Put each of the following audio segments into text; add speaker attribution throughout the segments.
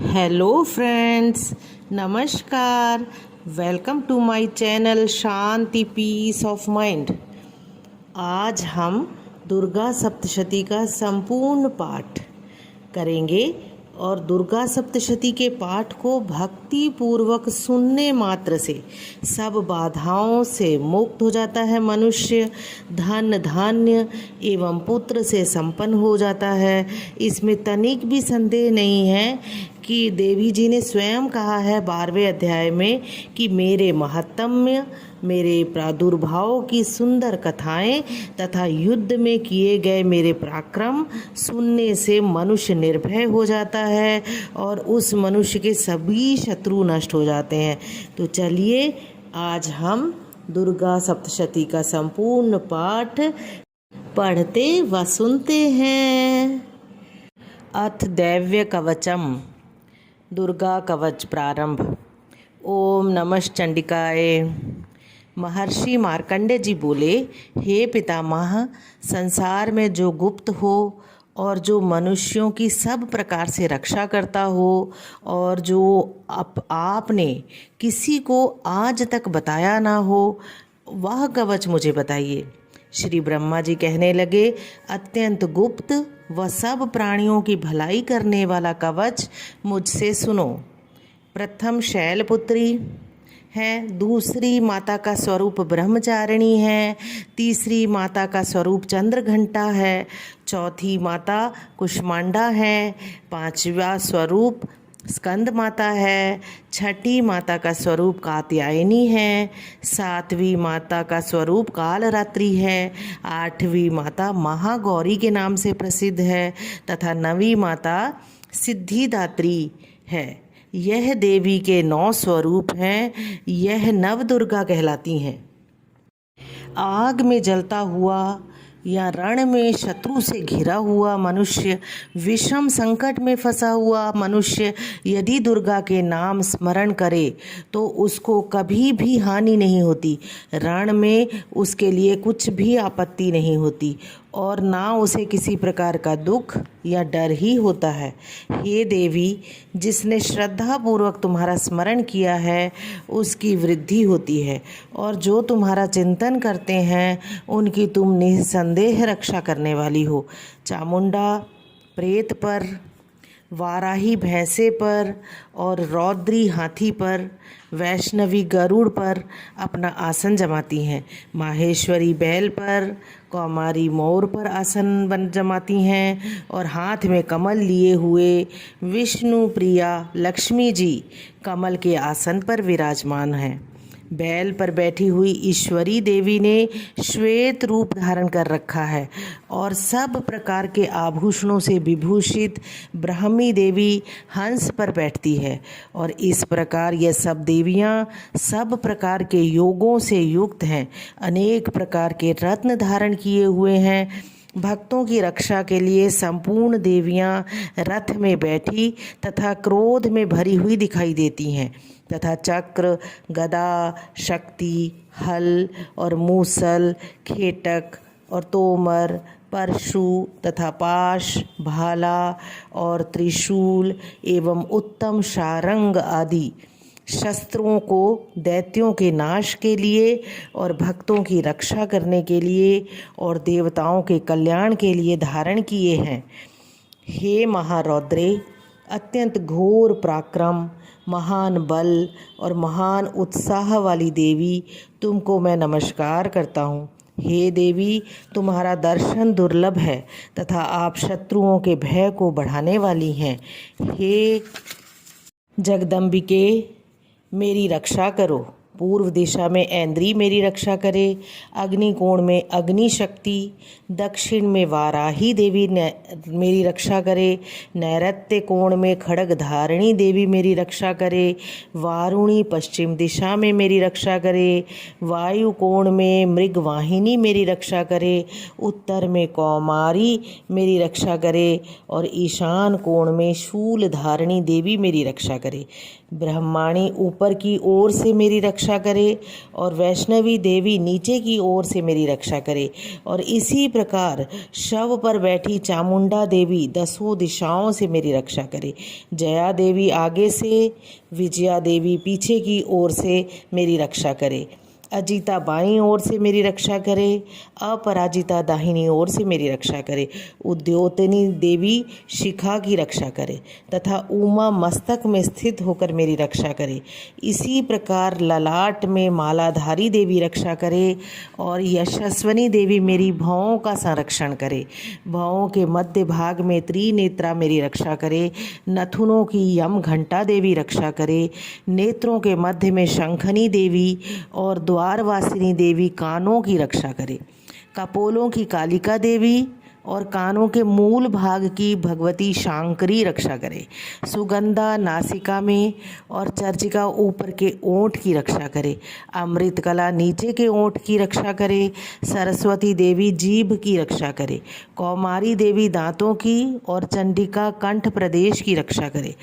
Speaker 1: Hello friends, नमस्कार। Welcome to my channel Shanti peace of mind. आज हम दुर्गा सप्तशती का संपूर्ण पाठ करेंगे और दुर्गा सप्तशती के पाठ को भक्ति पूर्वक सुनने मात्र से सब बाधाओं से मुक्त हो जाता है मनुष्य, धन धान्य एवं पुत्र से संपन्न हो जाता है। इसमें तनिक भी संदेह नहीं है कि देवी जी ने स्वयं कहा है 12वें अध्याय में कि मेरे महात्म्य, मेरे प्रादुर्भाव की सुंदर कथाएं तथा युद्ध में किए गए मेरे पराक्रम सुनने से मनुष्य निर्भय हो जाता है और उस मनुष्य के सभी शत्रु नष्ट हो जाते हैं। तो चलिए आज हम दुर्गा सप्तशती का संपूर्ण पाठ पढ़ते व सुनते हैं। अथ दैव्य कवचम। दुर्गा कवच प्रारंभ। ओम नमः चंडिकाय। महर्षि मार्कंडेय जी बोले, हे पितामह, संसार में जो गुप्त हो और जो मनुष्यों की सब प्रकार से रक्षा करता हो और जो आपने किसी को आज तक बताया ना हो, वह कवच मुझे बताइए। श्री ब्रह्मा जी कहने लगे, अत्यंत गुप्त व सब प्राणियों की भलाई करने वाला कवच मुझसे सुनो। प्रथम शैलपुत्री है, दूसरी माता का स्वरूप ब्रह्मचारिणी है, तीसरी माता का स्वरूप चंद्रघंटा है, चौथी माता कुष्मांडा है, पांचवा स्वरूप स्कंद माता है, छठी माता का स्वरूप कात्यायनी है, सातवीं माता का स्वरूप कालरात्रि है, आठवीं माता महागौरी के नाम से प्रसिद्ध है तथा नवीं माता सिद्धिदात्री है। यह देवी के 9 स्वरूप हैं। यह नव दुर्गा कहलाती हैं। आग में जलता हुआ या रण में शत्रु से घिरा हुआ मनुष्य, विषम संकट में फंसा हुआ मनुष्य यदि दुर्गा के नाम स्मरण करे तो उसको कभी भी हानि नहीं होती। रण में उसके लिए कुछ भी आपत्ति नहीं होती और ना उसे किसी प्रकार का दुख या डर ही होता है। हे देवी, जिसने श्रद्धा पूर्वक तुम्हारा स्मरण किया है उसकी वृद्धि होती है और जो तुम्हारा चिंतन करते हैं उनकी तुम निसंदेह रक्षा करने वाली हो। चामुंडा प्रेत पर, वाराही भैंसे पर और रौद्री हाथी पर, वैष्णवी गरुड़ पर अपना आसन जमाती हैं। माहेश्वरी बैल पर, कौमारी मोर पर आसन जमाती हैं और हाथ में कमल लिए हुए विष्णु प्रिया लक्ष्मी जी कमल के आसन पर विराजमान हैं। बैल पर बैठी हुई ईश्वरी देवी ने श्वेत रूप धारण कर रखा है और सब प्रकार के आभूषणों से विभूषित ब्राह्मी देवी हंस पर बैठती है और इस प्रकार यह सब देवियां सब प्रकार के योगों से युक्त हैं, अनेक प्रकार के रत्न धारण किए हुए हैं। भक्तों की रक्षा के लिए संपूर्ण देवियां रथ में बैठी तथा क्रोध में भरी हुई दिखाई देती हैं तथा चक्र, गदा, शक्ति, हल और मूसल, खेटक और तोमर, परशु तथा पाश, भाला और त्रिशूल एवं उत्तम शारंग आदि शस्त्रों को दैत्यों के नाश के लिए और भक्तों की रक्षा करने के लिए और देवताओं के कल्याण के लिए धारण किए हैं। हे महारौद्रे, अत्यंत घोर पराक्रम, महान बल और महान उत्साह वाली देवी, तुमको मैं नमस्कार करता हूँ। हे देवी, तुम्हारा दर्शन दुर्लभ है तथा आप शत्रुओं के भय को बढ़ाने वाली हैं। हे जगदम्बिके, मेरी रक्षा करो। पूर्व दिशा में ऐन्द्री मेरी रक्षा करे, अग्निकोण में अग्नि शक्ति, दक्षिण में वाराही देवी मेरी रक्षा करे, नैऋत्य कोण में खड्ग धारिणी देवी मेरी रक्षा करे, वारुणी पश्चिम दिशा में मेरी रक्षा करे, वायु कोण में मृगवाहिनी मेरी रक्षा करे, उत्तर में कौमारी मेरी रक्षा करे और ईशान कोण में शूल धारिणी देवी मेरी रक्षा करे। ब्रह्माणी ऊपर की ओर से मेरी रक्षा रक्षा करे और वैष्णवी देवी नीचे की ओर से मेरी रक्षा करे। और इसी प्रकार शव पर बैठी चामुंडा देवी दसों दिशाओं से मेरी रक्षा करे। जया देवी आगे से, विजया देवी पीछे की ओर से मेरी रक्षा करे। अजीता बाईं ओर से मेरी रक्षा करे, अपराजिता दाहिनी ओर से मेरी रक्षा करे। उद्योतनी देवी शिखा की रक्षा करे तथा उमा मस्तक में स्थित होकर मेरी रक्षा करे। इसी प्रकार ललाट में मालाधारी देवी रक्षा करे और यशस्वनी देवी मेरी भौं का संरक्षण करे। भौं के मध्य भाग में त्रिनेत्रा मेरी रक्षा करे। नथुनों की यम घंटा देवी रक्षा करे। नेत्रों के मध्य में शंखनी देवी और द्वारवासिनी देवी कानों की रक्षा करे। कपोलों की कालिका देवी और कानों के मूल भाग की भगवती शांकरी रक्षा करे। सुगंधा नासिका में और चर्चिका ऊपर के ओंठ की रक्षा करे। अमृत कला नीचे के ओंठ की रक्षा करे। सरस्वती देवी जीभ की रक्षा करे। कौमारी देवी दांतों की और चंडिका कंठ प्रदेश की रक्षा करे।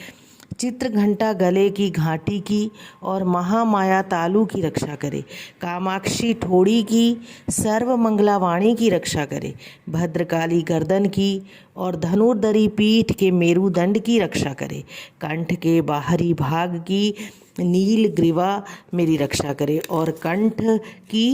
Speaker 1: चित्र घंटा गले की घाटी की और महामाया तालू की रक्षा करे। कामाक्षी ठोड़ी की सर्वमंगला वाणी की रक्षा करे। भद्रकाली गर्दन की और धनुर्धरी पीठ के मेरुदंड की रक्षा करे। कंठ के बाहरी भाग की नील ग्रीवा मेरी रक्षा करे और कंठ की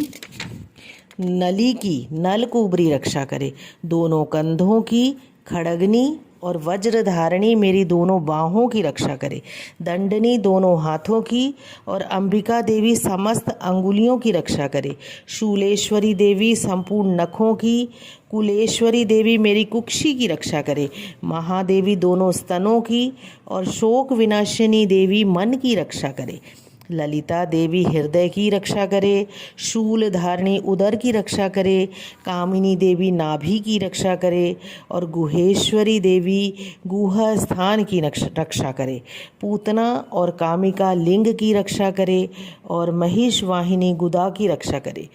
Speaker 1: नली की नलकुबरी रक्षा करे। दोनों कंधों की खड़गनी और वज्रधारणी मेरी दोनों बाहों की रक्षा करे। दंडनी दोनों हाथों की और अंबिका देवी समस्त अंगुलियों की रक्षा करे। शूलेश्वरी देवी संपूर्ण नखों की, कुलेश्वरी देवी मेरी कुक्षी की रक्षा करे। महादेवी दोनों स्तनों की और शोक विनाशिनी देवी मन की रक्षा करे। ललिता देवी हृदय की रक्षा करे। शूल धारणी उदर की रक्षा करे। कामिनी देवी नाभि की रक्षा करे और गुहेश्वरी देवी गुहा स्थान की रक्षा करे। पूतना और कामिका लिंग की रक्षा करे और महिष वाहिनी गुदा की रक्षा करे।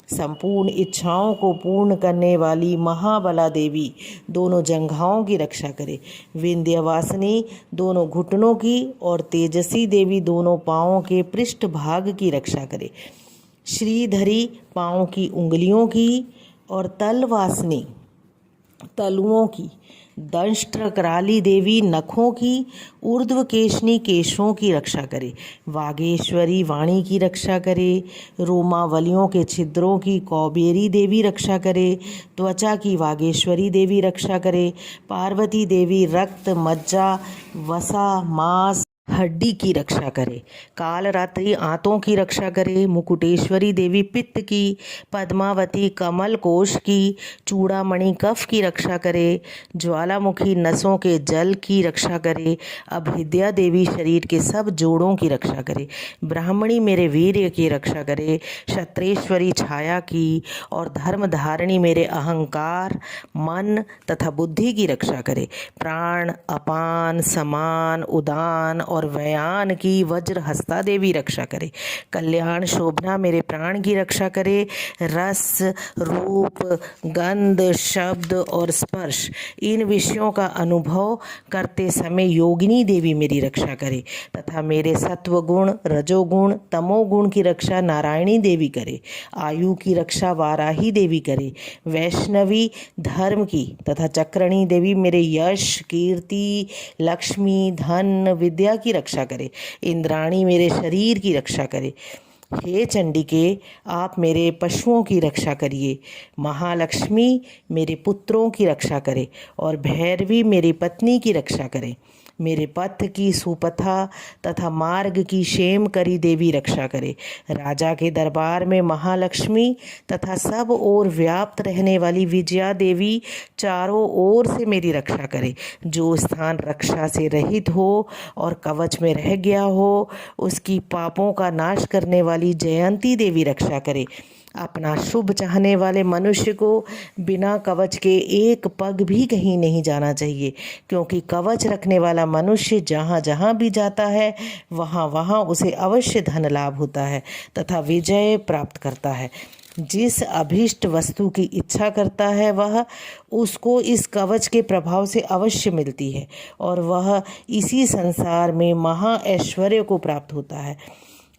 Speaker 1: संपूर्ण इच्छाओं को पूर्ण करने वाली महाबला देवी दोनों जंघाओं की रक्षा करे। विंध्यवासिनी दोनों घुटनों की और तेजसी देवी दोनों पाँवों के पृष्ठ भाग की रक्षा करे। श्रीधरी पाँव की उंगलियों की और तलवासिनी तलुओं की। दंष्ट्रकराली देवी नखों की, ऊर्ध्व केशनी केशों की रक्षा करे। वागेश्वरी वाणी की रक्षा करे। रोमावलियों के छिद्रों की कौबेरी देवी रक्षा करे। त्वचा की वागेश्वरी देवी रक्षा करे। पार्वती देवी रक्त, मज्जा, वसा, मांस, हड्डी की रक्षा करे। कालरात्रि आंतों की रक्षा करे। मुकुटेश्वरी देवी पित्त की। पद्मावती कमल कोश की। चूड़ामणि कफ की रक्षा करे। ज्वालामुखी नसों के जल की रक्षा करे। अभिद्या देवी शरीर के सब जोड़ों की रक्षा करे। ब्राह्मणी मेरे वीर्य की रक्षा करे। क्षत्रेश्वरी छाया की और धर्मधारिणी मेरे अहंकार, मन तथा बुद्धि की रक्षा करे। प्राण, अपान, समान, उदान और व्यान की वज्र हस्ता देवी रक्षा करे। कल्याण शोभना मेरे प्राण की रक्षा करे। रस, रूप, गंध, शब्द और स्पर्श इन विषयों का अनुभव करते समय योगिनी देवी मेरी रक्षा करे तथा मेरे सत्व गुण, रजोगुण, तमोगुण की रक्षा नारायणी देवी करे। आयु की रक्षा वाराही देवी करे। वैष्णवी धर्म की तथा चक्रणी देवी मेरे यश, कीर्ति, लक्ष्मी, धन, विद्या की रक्षा करे। इंद्राणी मेरे शरीर की रक्षा करे। हे चंडिके, आप मेरे पशुओं की रक्षा करिए। महालक्ष्मी मेरे पुत्रों की रक्षा करे और भैरवी मेरी पत्नी की रक्षा करे। मेरे पथ की सुपथा तथा मार्ग की क्षेम करी देवी रक्षा करे। राजा के दरबार में महालक्ष्मी तथा सब ओर व्याप्त रहने वाली विजया देवी चारों ओर से मेरी रक्षा करे। जो स्थान रक्षा से रहित हो और कवच में रह गया हो, उसकी पापों का नाश करने वाली जयंती देवी रक्षा करे। अपना शुभ चाहने वाले मनुष्य को बिना कवच के एक पग भी कहीं नहीं जाना चाहिए, क्योंकि कवच रखने वाला मनुष्य जहाँ जहाँ भी जाता है वहाँ वहाँ उसे अवश्य धन लाभ होता है तथा विजय प्राप्त करता है। जिस अभीष्ट वस्तु की इच्छा करता है वह उसको इस कवच के प्रभाव से अवश्य मिलती है और वह इसी संसार में महा ऐश्वर्य को प्राप्त होता है।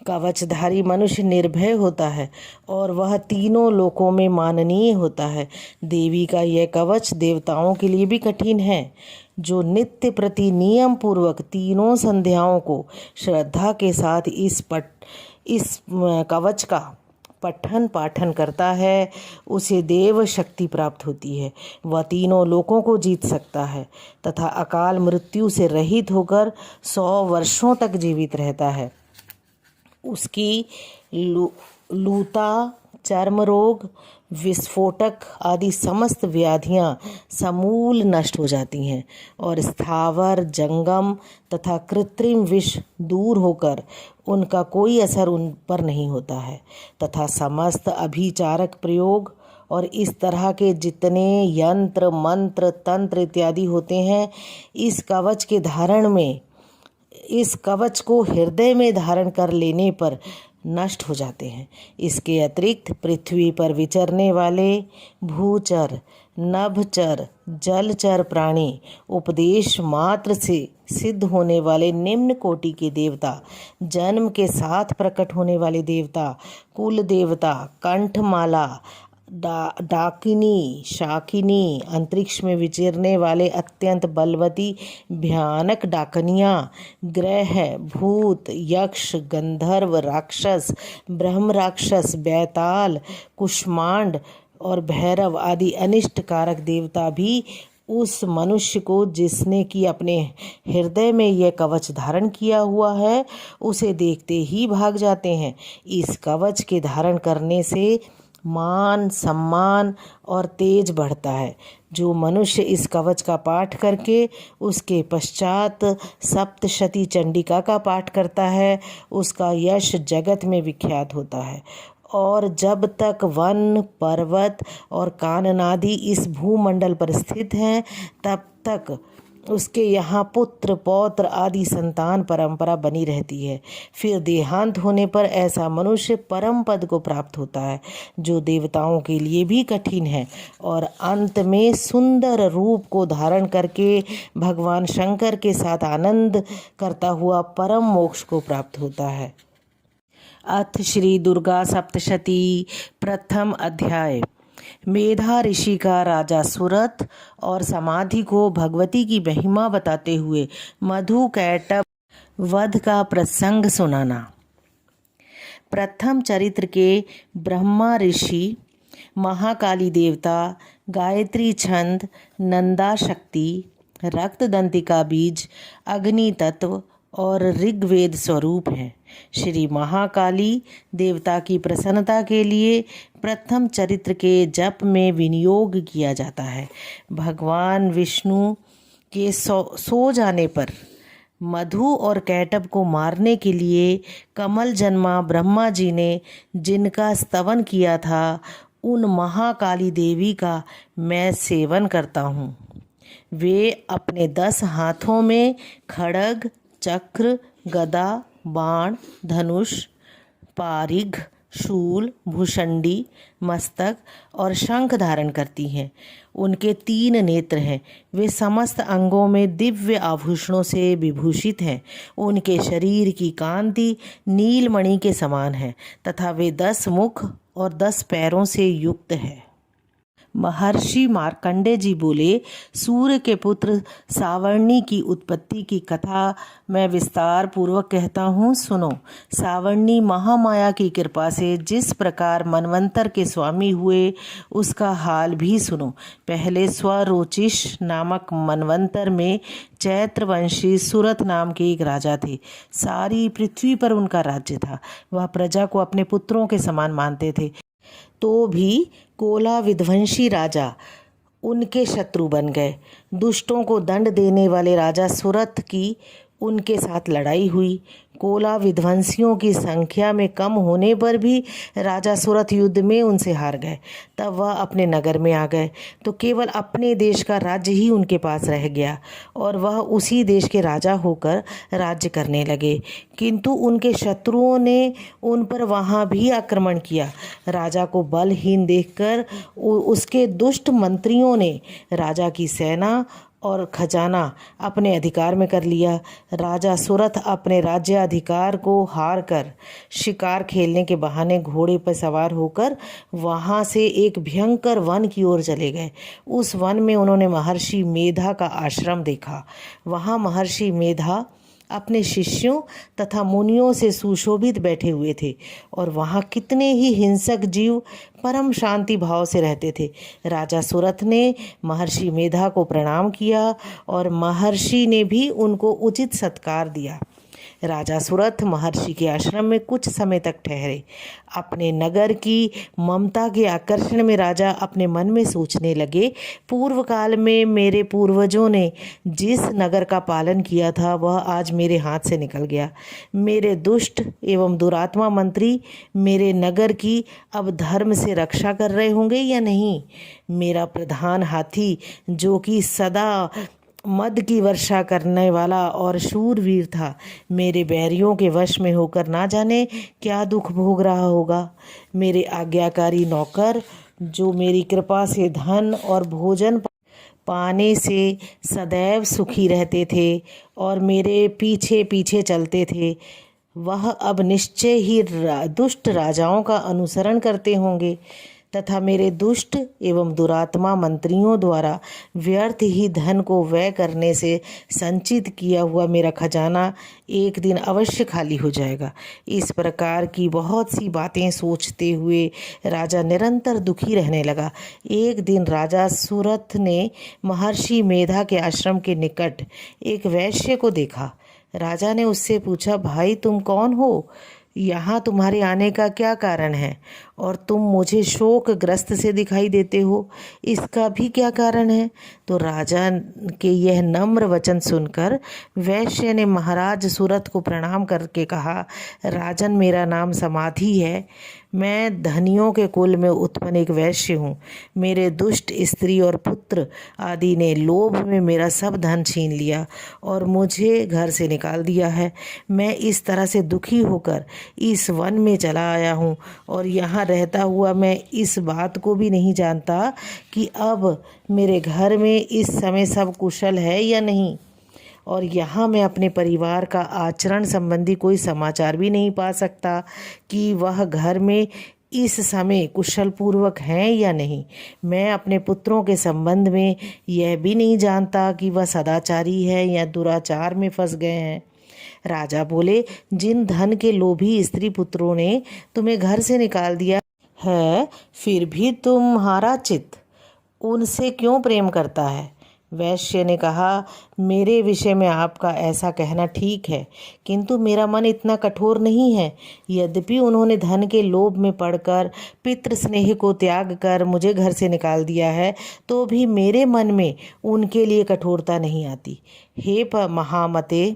Speaker 1: कवचधारी मनुष्य निर्भय होता है और वह तीनों लोकों में माननीय होता है। देवी का यह कवच देवताओं के लिए भी कठिन है, जो नित्य प्रति नियम पूर्वक तीनों संध्याओं को श्रद्धा के साथ इस कवच का पठन पाठन करता है, उसे देव शक्ति प्राप्त होती है। वह तीनों लोकों को जीत सकता है तथा अकाल मृत्यु से रहित होकर 100 वर्षों तक जीवित रहता है। उसकी लूता, चर्म रोग, विस्फोटक आदि समस्त व्याधियां समूल नष्ट हो जाती हैं और स्थावर, जंगम तथा कृत्रिम विष दूर होकर उनका कोई असर उन पर नहीं होता है तथा समस्त अभिचारक प्रयोग और इस तरह के जितने यंत्र, मंत्र, तंत्र इत्यादि होते हैं, इस कवच को हृदय में धारण कर लेने पर नष्ट हो जाते हैं। इसके अतिरिक्त पृथ्वी पर विचरने वाले भूचर, नभचर, जलचर प्राणी, उपदेश मात्र से सिद्ध होने वाले निम्न कोटि के देवता, जन्म के साथ प्रकट होने वाले देवता, कुल देवता, कंठमाला, डाकिनी, शाकिनी, अंतरिक्ष में विचरने वाले अत्यंत बलवती भयानक डाकनियाँ, ग्रह, भूत, यक्ष, गंधर्व, राक्षस, ब्रह्म राक्षस, बैताल, कुष्मांड और भैरव आदि अनिष्ट कारक देवता भी उस मनुष्य को, जिसने कि अपने हृदय में यह कवच धारण किया हुआ है, उसे देखते ही भाग जाते हैं। इस कवच के धारण करने से मान, सम्मान और तेज बढ़ता है। जो मनुष्य इस कवच का पाठ करके उसके पश्चात सप्तशती चंडिका का पाठ करता है, उसका यश जगत में विख्यात होता है। और जब तक वन, पर्वत और काननादि इस भूमंडल पर स्थित हैं, तब तक उसके यहाँ पुत्र, पौत्र आदि संतान परंपरा बनी रहती है। फिर देहांत होने पर ऐसा मनुष्य परम पद को प्राप्त होता है, जो देवताओं के लिए भी कठिन है, और अंत में सुंदर रूप को धारण करके भगवान शंकर के साथ आनंद करता हुआ परम मोक्ष को प्राप्त होता है। अथ श्री दुर्गा सप्तशती प्रथम अध्याय। मेधा ऋषि का राजा सुरथ और समाधि को भगवती की महिमा बताते हुए मधु कैटभ वध का प्रसंग सुनाना। प्रथम चरित्र के ब्रह्मा ऋषि, महाकाली देवता, गायत्री छंद, नंदा शक्ति, रक्तदंतिका बीज, अग्नि तत्व और ऋग्वेद स्वरूप हैं। श्री महाकाली देवता की प्रसन्नता के लिए प्रथम चरित्र के जप में विनियोग किया जाता है। भगवान विष्णु के सो जाने पर मधु और कैटभ को मारने के लिए कमल जन्मा ब्रह्मा जी ने जिनका स्तवन किया था, उन महाकाली देवी का मैं सेवन करता हूँ। वे अपने 10 हाथों में खड्ग, चक्र, गदा, बाण, धनुष, पारिघ, शूल, भूषंडी, मस्तक और शंख धारण करती हैं। उनके 3 नेत्र हैं। वे समस्त अंगों में दिव्य आभूषणों से विभूषित हैं। उनके शरीर की कांति नीलमणि के समान है तथा वे 10 मुख और 10 पैरों से युक्त है। महर्षि मार्कंडेय जी बोले, सूर्य के पुत्र सावर्णी की उत्पत्ति की कथा मैं विस्तार पूर्वक कहता हूँ, सुनो। सावर्णी महामाया की कृपा से जिस प्रकार मनवंतर के स्वामी हुए, उसका हाल भी सुनो। पहले स्वरोचिष नामक मनवंतर में चैत्रवंशी सुरथ नाम के एक राजा थे। सारी पृथ्वी पर उनका राज्य था। वह प्रजा को अपने पुत्रों के समान मानते थे, तो भी कोला विध्वंसी राजा उनके शत्रु बन गए। दुष्टों को दंड देने वाले राजा सुरथ की उनके साथ लड़ाई हुई। कोला विध्वंसियों की संख्या में कम होने पर भी राजा सुरथ युद्ध में उनसे हार गए। तब वह अपने नगर में आ गए तो केवल अपने देश का राज्य ही उनके पास रह गया और वह उसी देश के राजा होकर राज्य करने लगे। किंतु उनके शत्रुओं ने उन पर वहाँ भी आक्रमण किया। राजा को बलहीन देखकर उसके दुष्ट मंत्रियों ने राजा की सेना और खजाना अपने अधिकार में कर लिया। राजा सुरथ अपने राज्याधिकार को हार कर शिकार खेलने के बहाने घोड़े पर सवार होकर वहाँ से एक भयंकर वन की ओर चले गए। उस वन में उन्होंने महर्षि मेधा का आश्रम देखा। वहाँ महर्षि मेधा अपने शिष्यों तथा मुनियों से सुशोभित बैठे हुए थे और वहाँ कितने ही हिंसक जीव परम शांति भाव से रहते थे। राजा सुरथ ने महर्षि मेधा को प्रणाम किया और महर्षि ने भी उनको उचित सत्कार दिया। राजा सुरथ महर्षि के आश्रम में कुछ समय तक ठहरे। अपने नगर की ममता के आकर्षण में राजा अपने मन में सोचने लगे, पूर्व काल में मेरे पूर्वजों ने जिस नगर का पालन किया था वह आज मेरे हाथ से निकल गया। मेरे दुष्ट एवं दुरात्मा मंत्री मेरे नगर की अब धर्म से रक्षा कर रहे होंगे या नहीं। मेरा प्रधान हाथी जो कि सदा मद की वर्षा करने वाला और शूरवीर था, मेरे बैरियों के वश में होकर ना जाने क्या दुख भोग रहा होगा। मेरे आज्ञाकारी नौकर जो मेरी कृपा से धन और भोजन पाने से सदैव सुखी रहते थे और मेरे पीछे पीछे चलते थे, वह अब निश्चय ही दुष्ट राजाओं का अनुसरण करते होंगे तथा मेरे दुष्ट एवं दुरात्मा मंत्रियों द्वारा व्यर्थ ही धन को व्यय करने से संचित किया हुआ मेरा खजाना एक दिन अवश्य खाली हो जाएगा। इस प्रकार की बहुत सी बातें सोचते हुए राजा निरंतर दुखी रहने लगा। एक दिन राजा सुरथ ने महर्षि मेधा के आश्रम के निकट एक वैश्य को देखा। राजा ने उससे पूछा, भाई तुम कौन हो? यहाँ तुम्हारे आने का क्या कारण है और तुम मुझे शोकग्रस्त से दिखाई देते हो, इसका भी क्या कारण है? तो राजा के यह नम्र वचन सुनकर वैश्य ने महाराज सुरथ को प्रणाम करके कहा, राजन मेरा नाम समाधि है। मैं धनियों के कुल में उत्पन्न एक वैश्य हूँ। मेरे दुष्ट स्त्री और पुत्र आदि ने लोभ में मेरा सब धन छीन लिया और मुझे घर से निकाल दिया है। मैं इस तरह से दुखी होकर इस वन में चला आया हूँ और यहाँ रहता हुआ मैं इस बात को भी नहीं जानता कि अब मेरे घर में इस समय सब कुशल है या नहीं, और यहाँ मैं अपने परिवार का आचरण संबंधी कोई समाचार भी नहीं पा सकता कि वह घर में इस समय कुशल पूर्वक हैं या नहीं। मैं अपने पुत्रों के संबंध में यह भी नहीं जानता कि वह सदाचारी है या दुराचार में फंस गए हैं। राजा बोले, जिन धन के लोभी स्त्री पुत्रों ने तुम्हें घर से निकाल दिया है, फिर भी तुम्हारा चित्त उनसे क्यों प्रेम करता है? वैश्य ने कहा, मेरे विषय में आपका ऐसा कहना ठीक है, किंतु मेरा मन इतना कठोर नहीं है। यद्यपि उन्होंने धन के लोभ में पड़कर पितृ स्नेह को त्याग कर मुझे घर से निकाल दिया है, तो भी मेरे मन में उनके लिए कठोरता नहीं आती। हे महामते,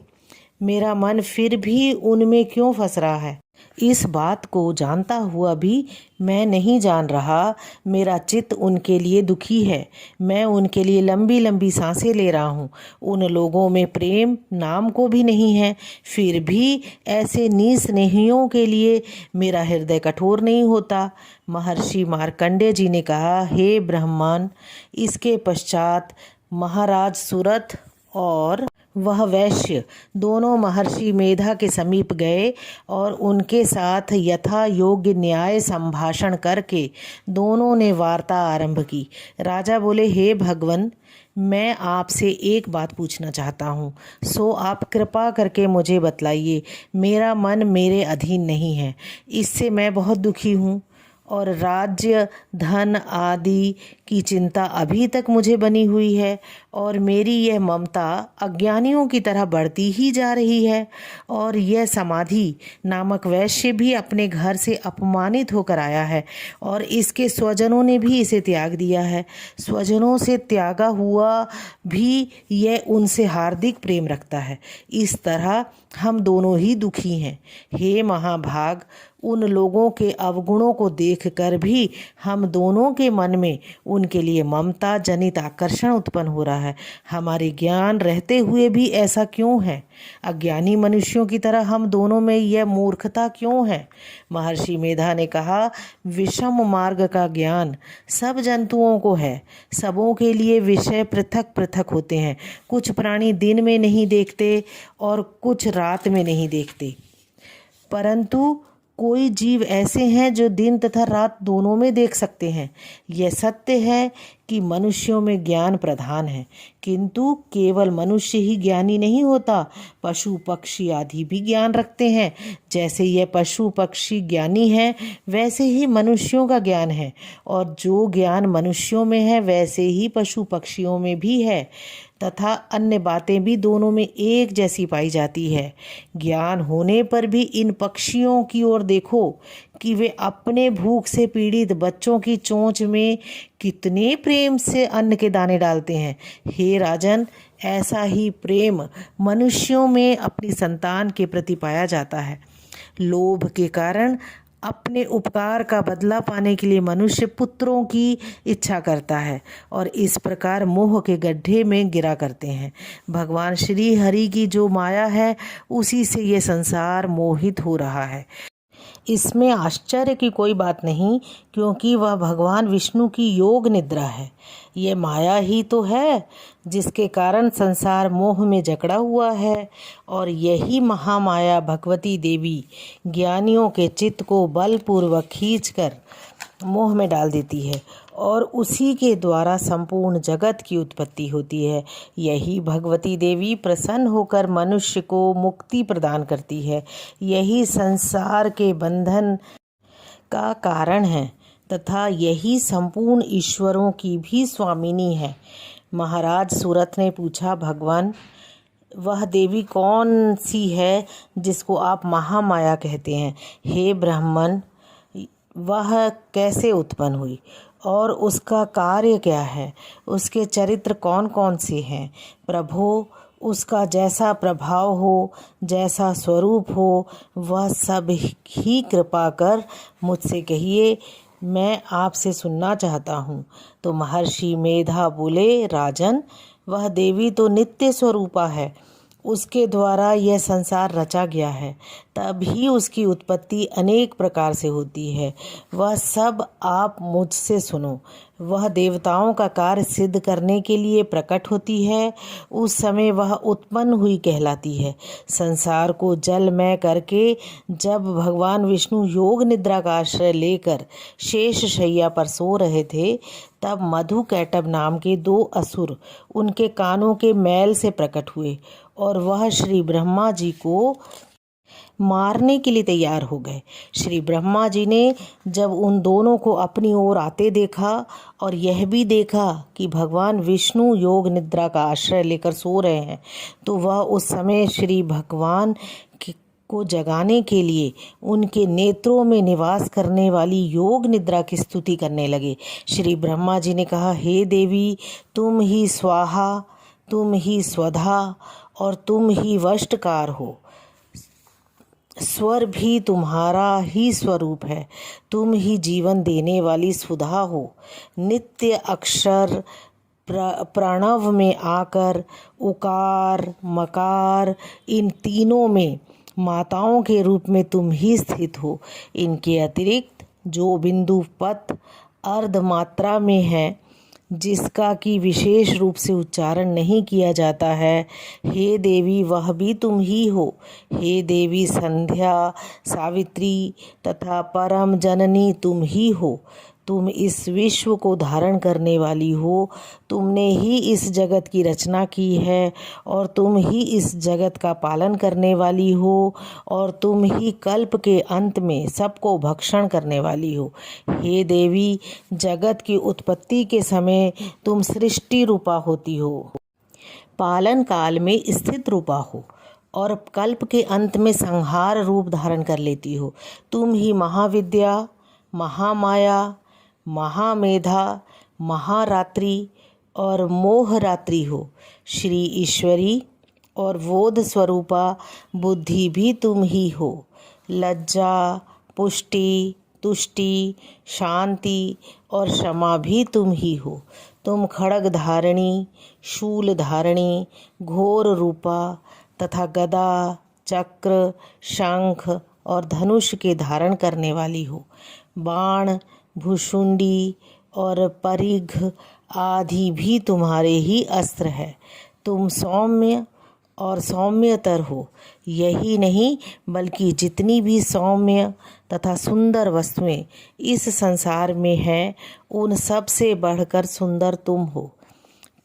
Speaker 1: मेरा मन फिर भी उनमें क्यों फंस रहा है? इस बात को जानता हुआ भी मैं नहीं जान रहा। मेरा चित्त उनके लिए दुखी है। मैं उनके लिए लंबी लंबी सांसें ले रहा हूँ। उन लोगों में प्रेम नाम को भी नहीं है, फिर भी ऐसे निस्नेहियों के लिए मेरा हृदय कठोर नहीं होता। महर्षि मार्कंडेय जी ने कहा, हे ब्रह्मन। इसके पश्चात महाराज सुरथ और वह वैश्य दोनों महर्षि मेधा के समीप गए और उनके साथ यथा योग्य न्याय संभाषण करके दोनों ने वार्ता आरंभ की। राजा बोले, हे भगवन, मैं आपसे एक बात पूछना चाहता हूँ, सो आप कृपा करके मुझे बतलाइए। मेरा मन मेरे अधीन नहीं है, इससे मैं बहुत दुखी हूँ और राज्य धन आदि की चिंता अभी तक मुझे बनी हुई है और मेरी यह ममता अज्ञानियों की तरह बढ़ती ही जा रही है। और यह समाधि नामक वैश्य भी अपने घर से अपमानित होकर आया है और इसके स्वजनों ने भी इसे त्याग दिया है। स्वजनों से त्यागा हुआ भी यह उनसे हार्दिक प्रेम रखता है। इस तरह हम दोनों ही दुखी हैं। हे महाभाग, उन लोगों के अवगुणों को देखकर भी हम दोनों के मन में उनके लिए ममता जनित आकर्षण उत्पन्न हो रहा है। हमारे ज्ञान रहते हुए भी ऐसा क्यों है? अज्ञानी मनुष्यों की तरह हम दोनों में यह मूर्खता क्यों है? महर्षि मेधा ने कहा, विषम मार्ग का ज्ञान सब जंतुओं को है। सबों के लिए विषय पृथक पृथक होते हैं। कुछ प्राणी दिन में नहीं देखते और कुछ रात में नहीं देखते, परंतु कोई जीव ऐसे हैं जो दिन तथा रात दोनों में देख सकते हैं। यह सत्य है कि मनुष्यों में ज्ञान प्रधान है, किंतु केवल मनुष्य ही ज्ञानी नहीं होता, पशु पक्षी आदि भी ज्ञान रखते हैं। जैसे यह पशु पक्षी ज्ञानी हैं, वैसे ही मनुष्यों का ज्ञान है, और जो ज्ञान मनुष्यों में है वैसे ही पशु पक्षियों में भी है, तथा अन्य बातें भी दोनों में एक जैसी पाई जाती है। ज्ञान होने पर भी इन पक्षियों की ओर देखो कि वे अपने भूख से पीड़ित बच्चों की चोंच में कितने प्रेम से अन्न के दाने डालते हैं। हे राजन, ऐसा ही प्रेम मनुष्यों में अपनी संतान के प्रति पाया जाता है। लोभ के कारण अपने उपकार का बदला पाने के लिए मनुष्य पुत्रों की इच्छा करता है और इस प्रकार मोह के गड्ढे में गिरा करते हैं। भगवान श्री हरि की जो माया है, उसी से ये संसार मोहित हो रहा है। इसमें आश्चर्य की कोई बात नहीं, क्योंकि वह भगवान विष्णु की योग निद्रा है। ये माया ही तो है जिसके कारण संसार मोह में जकड़ा हुआ है, और यही महामाया भगवती देवी ज्ञानियों के चित्त को बलपूर्वक खींचकर मोह में डाल देती है, और उसी के द्वारा संपूर्ण जगत की उत्पत्ति होती है। यही भगवती देवी प्रसन्न होकर मनुष्य को मुक्ति प्रदान करती है। यही संसार के बंधन का कारण है, तथा यही संपूर्ण ईश्वरों की भी स्वामिनी है। महाराज सूरत ने पूछा, भगवान, वह देवी कौन सी है जिसको आप महामाया कहते हैं? हे ब्राह्मण, वह कैसे उत्पन्न हुई और उसका कार्य क्या है? उसके चरित्र कौन कौन से हैं? प्रभो, उसका जैसा प्रभाव हो, जैसा स्वरूप हो, वह सब ही कृपा कर मुझसे कहिए, मैं आपसे सुनना चाहता हूँ। तो महर्षि मेधा बोले, राजन, वह देवी तो नित्य स्वरूपा है। उसके द्वारा यह संसार रचा गया है, तभी उसकी उत्पत्ति अनेक प्रकार से होती है। वह सब आप मुझसे सुनो। वह देवताओं का कार्य सिद्ध करने के लिए प्रकट होती है। उस समय वह उत्पन्न हुई कहलाती है। संसार को जलमय करके जब भगवान विष्णु योग निद्रा का आश्रय लेकर शेष शैया पर सो रहे थे, तब मधु कैटभ नाम के 2 असुर उनके कानों के मैल से प्रकट हुए, और वह श्री ब्रह्मा जी को मारने के लिए तैयार हो गए। श्री ब्रह्मा जी ने जब उन दोनों को अपनी ओर आते देखा और यह भी देखा कि भगवान विष्णु योग निद्रा का आश्रय लेकर सो रहे हैं, तो वह उस समय श्री भगवान को जगाने के लिए उनके नेत्रों में निवास करने वाली योग निद्रा की स्तुति करने लगे। श्री ब्रह्मा जी ने कहा, हे देवी, तुम ही स्वाहा, तुम ही स्वधा और तुम ही वष्टकार हो। स्वर भी तुम्हारा ही स्वरूप है। तुम ही जीवन देने वाली सुधा हो। नित्य अक्षर प्रणव में आकर उकार मकार इन तीनों में माताओं के रूप में तुम ही स्थित हो। इनके अतिरिक्त जो बिंदु पद अर्ध मात्रा में है, जिसका कि विशेष रूप से उच्चारण नहीं किया जाता है, हे देवी, वह भी तुम ही हो। हे देवी, संध्या, सावित्री तथा परम जननी तुम ही हो। तुम इस विश्व को धारण करने वाली हो। तुमने ही इस जगत की रचना की है, और तुम ही इस जगत का पालन करने वाली हो, और तुम ही कल्प के अंत में सबको भक्षण करने वाली हो। हे देवी, जगत की उत्पत्ति के समय तुम सृष्टि रूपा होती हो, पालन काल में स्थित रूपा हो, और कल्प के अंत में संहार रूप धारण कर लेती हो। तुम ही महाविद्या, महामाया, महामेधा, महारात्रि और मोहरात्रि हो। श्री ईश्वरी और बोध स्वरूपा बुद्धि भी तुम ही हो। लज्जा, पुष्टि, तुष्टि, शांति और क्षमा भी तुम ही हो। तुम खड्ग धारिणी, शूल धारिणी, घोर रूपा तथा गदा, चक्र, शंख और धनुष के धारण करने वाली हो। बाण, भुशुंडी और परिघ आदि भी तुम्हारे ही अस्त्र है। तुम सौम्य और सौम्यतर हो। यही नहीं बल्कि जितनी भी सौम्य तथा सुंदर वस्तुएं इस संसार में हैं, उन सब से बढ़कर सुंदर तुम हो।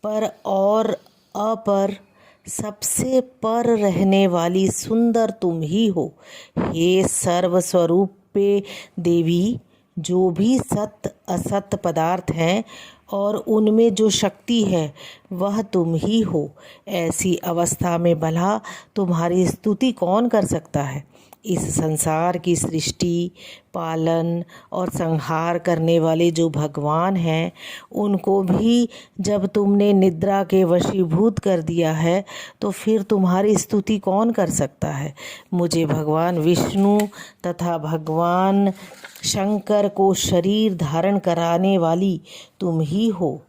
Speaker 1: पर और अपर, सबसे पर रहने वाली सुंदर तुम ही हो। हे सर्वस्वरूपे देवी, जो भी सत्य असत्य पदार्थ हैं और उनमें जो शक्ति है वह तुम ही हो। ऐसी अवस्था में भला तुम्हारी स्तुति कौन कर सकता है। इस संसार की सृष्टि, पालन और संहार करने वाले जो भगवान हैं, उनको भी जब तुमने निद्रा के वशीभूत कर दिया है तो फिर तुम्हारी स्तुति कौन कर सकता है। मुझे भगवान विष्णु तथा भगवान शंकर को शरीर धारण कराने वाली तुम ही हो।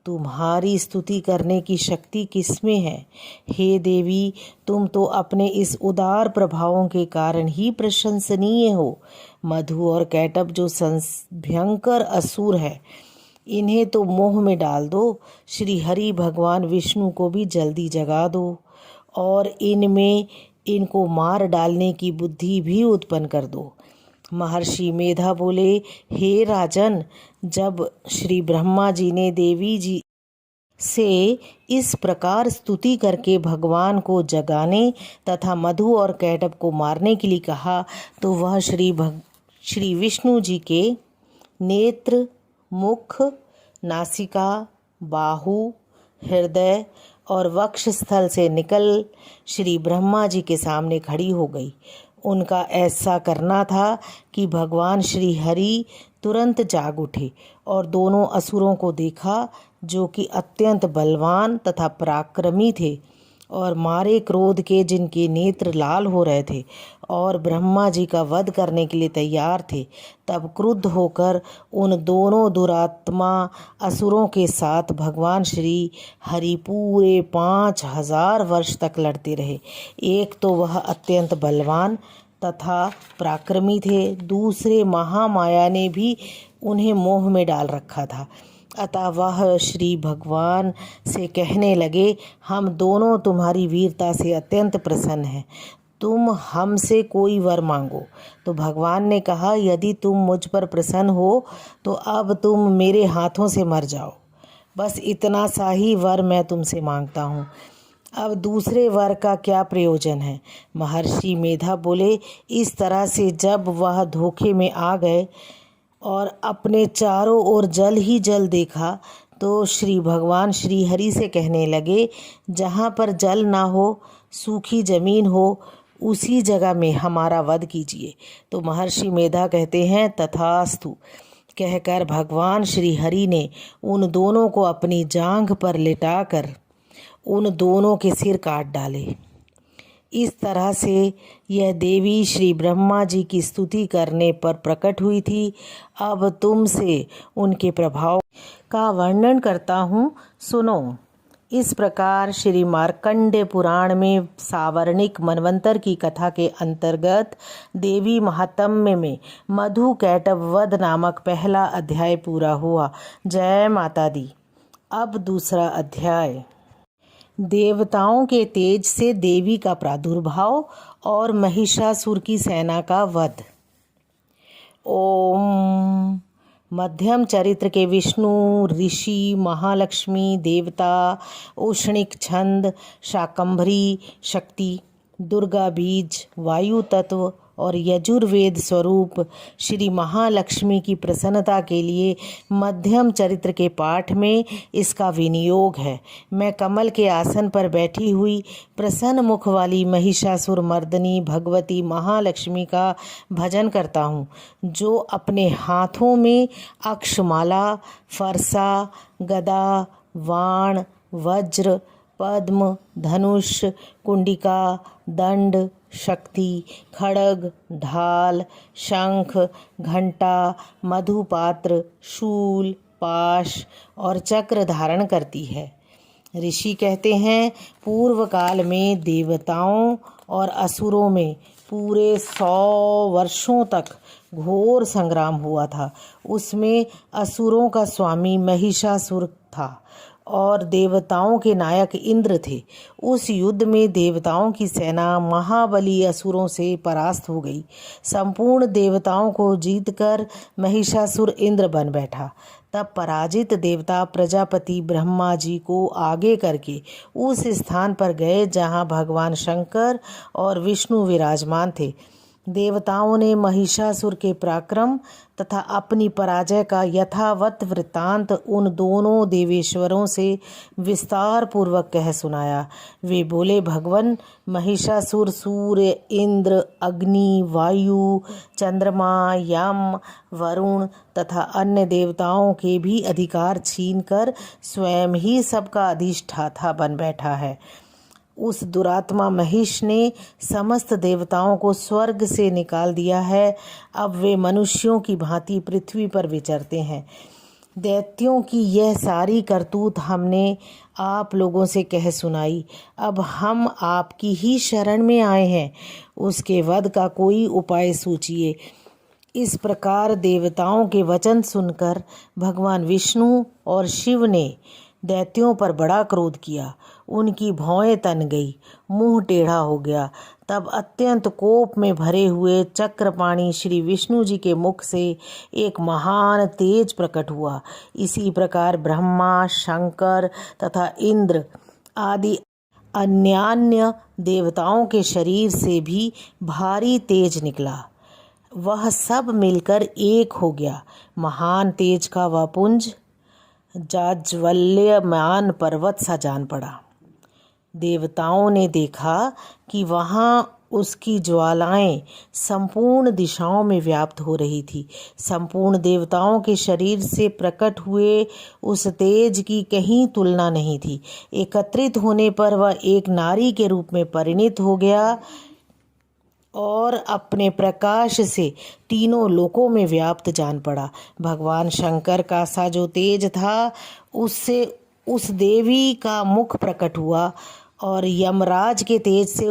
Speaker 1: तुम्हारी स्तुति करने की शक्ति किसमें है। हे देवी, तुम तो अपने इस उदार प्रभावों के कारण ही प्रशंसनीय हो। मधु और कैटभ जो भयंकर असुर है, इन्हें तो मोह में डाल दो। श्री हरि भगवान विष्णु को भी जल्दी जगा दो और इनमें इनको मार डालने की बुद्धि भी उत्पन्न कर दो। महर्षि मेधा बोले, हे राजन, जब श्री ब्रह्मा जी ने देवी जी से इस प्रकार स्तुति करके भगवान को जगाने तथा मधु और कैटभ को मारने के लिए कहा, तो वह श्री विष्णु जी के नेत्र, मुख, नासिका, बाहु, हृदय और वक्षस्थल से निकल श्री ब्रह्मा जी के सामने खड़ी हो गई। उनका ऐसा करना था कि भगवान श्री हरि तुरंत जाग उठे और दोनों असुरों को देखा, जो कि अत्यंत बलवान तथा पराक्रमी थे और मारे क्रोध के जिनके नेत्र लाल हो रहे थे और ब्रह्मा जी का वध करने के लिए तैयार थे। तब क्रुद्ध होकर उन दोनों दुरात्मा असुरों के साथ भगवान श्री हरि पूरे 5000 वर्ष तक लड़ते रहे। एक तो वह अत्यंत बलवान तथा पराक्रमी थे, दूसरे महामाया ने भी उन्हें मोह में डाल रखा था। अतः वह श्री भगवान से कहने लगे, हम दोनों तुम्हारी वीरता से अत्यंत प्रसन्न हैं, तुम हमसे कोई वर मांगो। तो भगवान ने कहा, यदि तुम मुझ पर प्रसन्न हो तो अब तुम मेरे हाथों से मर जाओ। बस इतना सा ही वर मैं तुमसे मांगता हूँ, अब दूसरे वर का क्या प्रयोजन है। महर्षि मेधा बोले, इस तरह से जब वह धोखे में आ गए और अपने चारों ओर जल ही जल देखा, तो श्री भगवान श्री हरि से कहने लगे, जहाँ पर जल ना हो, सूखी जमीन हो, उसी जगह में हमारा वध कीजिए। तो महर्षि मेधा कहते हैं, तथास्तु कहकर भगवान श्री हरि ने उन दोनों को अपनी जांघ पर लिटाकर उन दोनों के सिर काट डाले। इस तरह से यह देवी श्री ब्रह्मा जी की स्तुति करने पर प्रकट हुई थी। अब तुमसे उनके प्रभाव का वर्णन करता हूँ, सुनो। इस प्रकार श्री मार्कंडेय पुराण में सावर्णिक मनवंतर की कथा के अंतर्गत देवी महात्म्य में मधु कैटभ वध नामक पहला अध्याय पूरा हुआ। जय माता दी। अब दूसरा अध्याय, देवताओं के तेज से देवी का प्रादुर्भाव और महिषासुर की सेना का वध। ओम। मध्यम चरित्र के विष्णु, ऋषि, महालक्ष्मी, देवता, औष्णिक छंद, शाकंभरी शक्ति, दुर्गा बीज, वायु तत्व और यजुर्वेद स्वरूप श्री महालक्ष्मी की प्रसन्नता के लिए मध्यम चरित्र के पाठ में इसका विनियोग है। मैं कमल के आसन पर बैठी हुई प्रसन्न मुख वाली महिषासुर मर्दनी भगवती महालक्ष्मी का भजन करता हूँ, जो अपने हाथों में अक्षमाला, फरसा, गदा, वाण, वज्र, पद्म, धनुष, कुंडिका, दंड, शक्ति, खड्ग, ढाल, शंख, घंटा, मधुपात्र, शूल, पाश और चक्र धारण करती है। ऋषि कहते हैं, पूर्व काल में देवताओं और असुरों में पूरे 100 वर्षों तक घोर संग्राम हुआ था। उसमें असुरों का स्वामी महिषासुर था और देवताओं के नायक इंद्र थे। उस युद्ध में देवताओं की सेना महाबली असुरों से परास्त हो गई। संपूर्ण देवताओं को जीतकर महिषासुर इंद्र बन बैठा। तब पराजित देवता प्रजापति ब्रह्मा जी को आगे करके उस स्थान पर गए जहाँ भगवान शंकर और विष्णु विराजमान थे। देवताओं ने महिषासुर के पराक्रम तथा अपनी पराजय का यथावत वृत्तांत उन दोनों देवेश्वरों से विस्तार पूर्वक कह सुनाया। वे बोले, भगवान, महिषासुर सूर्य, इंद्र, अग्नि, वायु, चंद्रमा, यम, वरुण तथा अन्य देवताओं के भी अधिकार छीनकर स्वयं ही सबका अधिष्ठाता बन बैठा है। उस दुरात्मा महिष ने समस्त देवताओं को स्वर्ग से निकाल दिया है। अब वे मनुष्यों की भांति पृथ्वी पर विचरते हैं। दैत्यों की यह सारी करतूत हमने आप लोगों से कह सुनाई। अब हम आपकी ही शरण में आए हैं। उसके वध का कोई उपाय सूचिए। इस प्रकार देवताओं के वचन सुनकर भगवान विष्णु और शिव ने दैत्यों पर बड़ा क्रोध किया। उनकी भौहें तन गई, मुंह टेढ़ा हो गया। तब अत्यंत कोप में भरे हुए चक्रपाणी श्री विष्णु जी के मुख से एक महान तेज प्रकट हुआ। इसी प्रकार ब्रह्मा, शंकर तथा इंद्र आदि अन्यान्य देवताओं के शरीर से भी भारी तेज निकला। वह सब मिलकर एक हो गया। महान तेज का वह पुंज जाज्वल्यमान पर्वत सा जान पड़ा। देवताओं ने देखा कि वहाँ उसकी ज्वालाएं संपूर्ण दिशाओं में व्याप्त हो रही थी। संपूर्ण देवताओं के शरीर से प्रकट हुए उस तेज की कहीं तुलना नहीं थी। एकत्रित होने पर वह एक नारी के रूप में परिणित हो गया और अपने प्रकाश से तीनों लोकों में व्याप्त जान पड़ा। भगवान शंकर का सा जो तेज था, उससे उस देवी का मुख प्रकट हुआ और यमराज के तेज से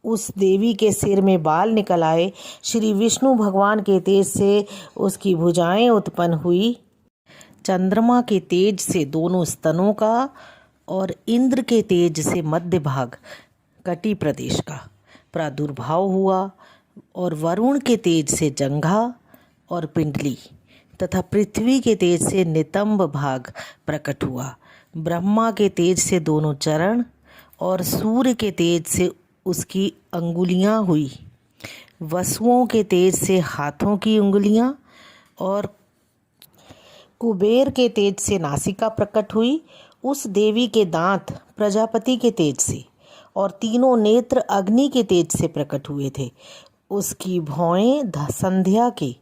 Speaker 1: उस देवी के सिर में बाल निकल आए। श्री विष्णु भगवान के तेज से उसकी भुजाएं उत्पन्न हुई। चंद्रमा के तेज से दोनों स्तनों का और इंद्र के तेज से मध्य भाग कटी प्रदेश का प्रादुर्भाव हुआ और वरुण के तेज से जंघा और पिंडली तथा पृथ्वी के तेज से नितंब भाग प्रकट हुआ। ब्रह्मा के तेज से दोनों चरण और सूर्य के तेज से उसकी अंगुलियां हुई। वसुओं के तेज से हाथों की उंगलियां और कुबेर के तेज से नासिका प्रकट हुई। उस देवी के दांत प्रजापति के तेज से और तीनों नेत्र अग्नि के तेज से प्रकट हुए थे। उसकी भौहें संध्या के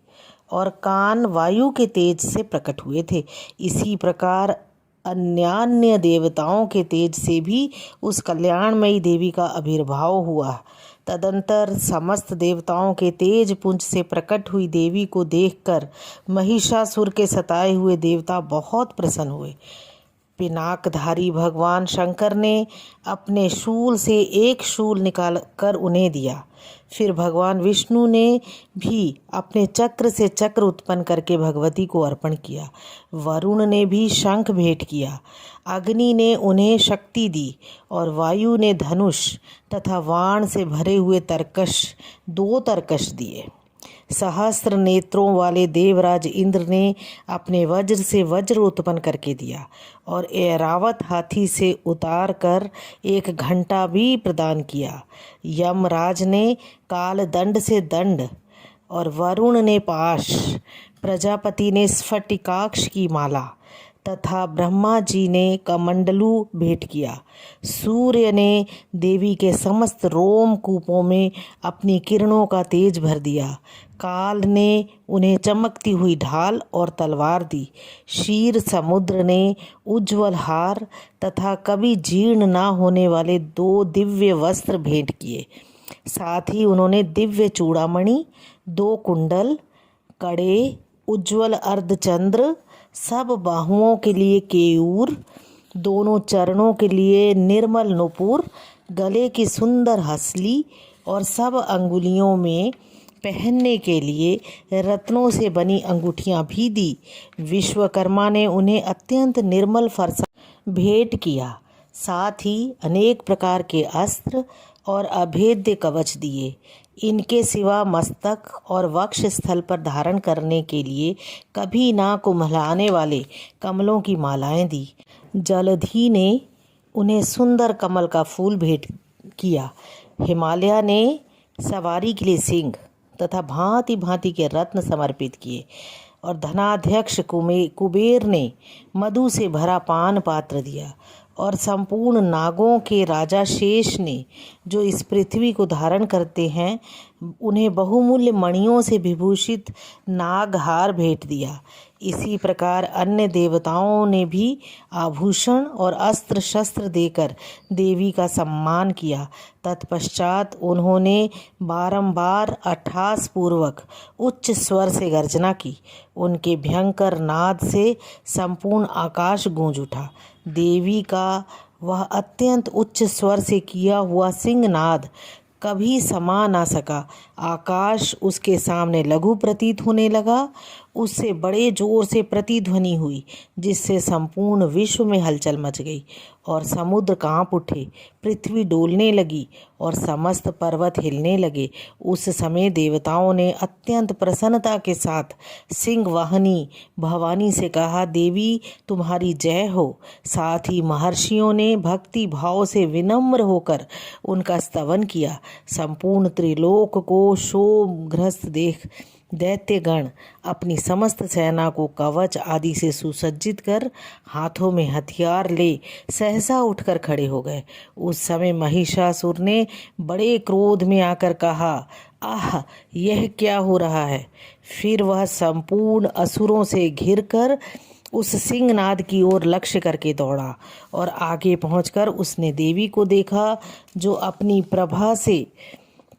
Speaker 1: और कान वायु के तेज से प्रकट हुए थे। इसी प्रकार अन्यान्य देवताओं के तेज से भी उस कल्याणमयी देवी का आविर्भाव हुआ। तदंतर समस्त देवताओं के तेज पुंज से प्रकट हुई देवी को देखकर महिषासुर के सताए हुए देवता बहुत प्रसन्न हुए। पिनाकधारी भगवान शंकर ने अपने शूल से एक शूल निकाल कर उन्हें दिया। फिर भगवान विष्णु ने भी अपने चक्र से चक्र उत्पन्न करके भगवती को अर्पण किया। वरुण ने भी शंख भेंट किया। अग्नि ने उन्हें शक्ति दी और वायु ने धनुष तथा वाण से भरे हुए तरकश 2 तरकश दिए। सहस्त्र नेत्रों वाले देवराज इंद्र ने अपने वज्र से वज्र उत्पन्न करके दिया और ऐरावत हाथी से उतार कर एक घंटा भी प्रदान किया। यमराज ने काल दंड से दंड और वरुण ने पाश, प्रजापति ने स्फटिकाक्ष की माला तथा ब्रह्मा जी ने कमंडलू भेंट किया। सूर्य ने देवी के समस्त रोम कूपों में अपनी किरणों का तेज भर दिया। काल ने उन्हें चमकती हुई ढाल और तलवार दी। क्षीर समुद्र ने उज्ज्वल हार तथा कभी जीर्ण ना होने वाले 2 दिव्य वस्त्र भेंट किए। साथ ही उन्होंने दिव्य चूड़ामणि, 2 कुंडल, कड़े, उज्ज्वल अर्धचंद्र, सब बाहुओं के लिए केयूर, दोनों चरणों के लिए निर्मल नुपुर, गले की सुंदर हसली और सब अंगुलियों में पहनने के लिए रत्नों से बनी अंगूठियां भी दी। विश्वकर्मा ने उन्हें अत्यंत निर्मल फरसा भेंट किया। साथ ही अनेक प्रकार के अस्त्र और अभेद्य कवच दिए। इनके सिवा मस्तक और वक्ष स्थल पर धारण करने के लिए कभी ना कुम्हलाने वाले कमलों की मालाएं दी। जलधि ने उन्हें सुंदर कमल का फूल भेंट किया। हिमालय ने सवारी के लिए सिंह तथा भांति भांति के रत्न समर्पित किए और धनाध्यक्ष कुबेर ने मधु से भरा पान पात्र दिया और संपूर्ण नागों के राजा शेष ने, जो इस पृथ्वी को धारण करते हैं, उन्हें बहुमूल्य मणियों से विभूषित नागहार भेंट दिया। इसी प्रकार अन्य देवताओं ने भी आभूषण और अस्त्र शस्त्र देकर देवी का सम्मान किया। तत्पश्चात उन्होंने बारंबार अट्ठास पूर्वक उच्च स्वर से गर्जना की। उनके भयंकर नाद से संपूर्ण आकाश गूंज उठा। देवी का वह अत्यंत उच्च स्वर से किया हुआ सिंहनाद कभी समा ना सका। आकाश उसके सामने लघु प्रतीत होने लगा। उससे बड़े जोर से प्रतिध्वनि हुई, जिससे संपूर्ण विश्व में हलचल मच गई और समुद्र कांप उठे, पृथ्वी डोलने लगी और समस्त पर्वत हिलने लगे। उस समय देवताओं ने अत्यंत प्रसन्नता के साथ सिंह वाहिनी भवानी से कहा, देवी तुम्हारी जय हो। साथ ही महर्षियों ने भक्ति भाव से विनम्र होकर उनका स्तवन किया। संपूर्ण त्रिलोक को शोभग्रस्त देख दैत्यगण अपनी समस्त सेना को कवच आदि से सुसज्जित कर हाथों में हथियार ले सहसा उठकर खड़े हो गए। उस समय महिषासुर ने बड़े क्रोध में आकर कहा, आह, यह क्या हो रहा है। फिर वह संपूर्ण असुरों से घिरकर उस सिंहनाद की ओर लक्ष्य करके दौड़ा और आगे पहुंचकर उसने देवी को देखा, जो अपनी प्रभा से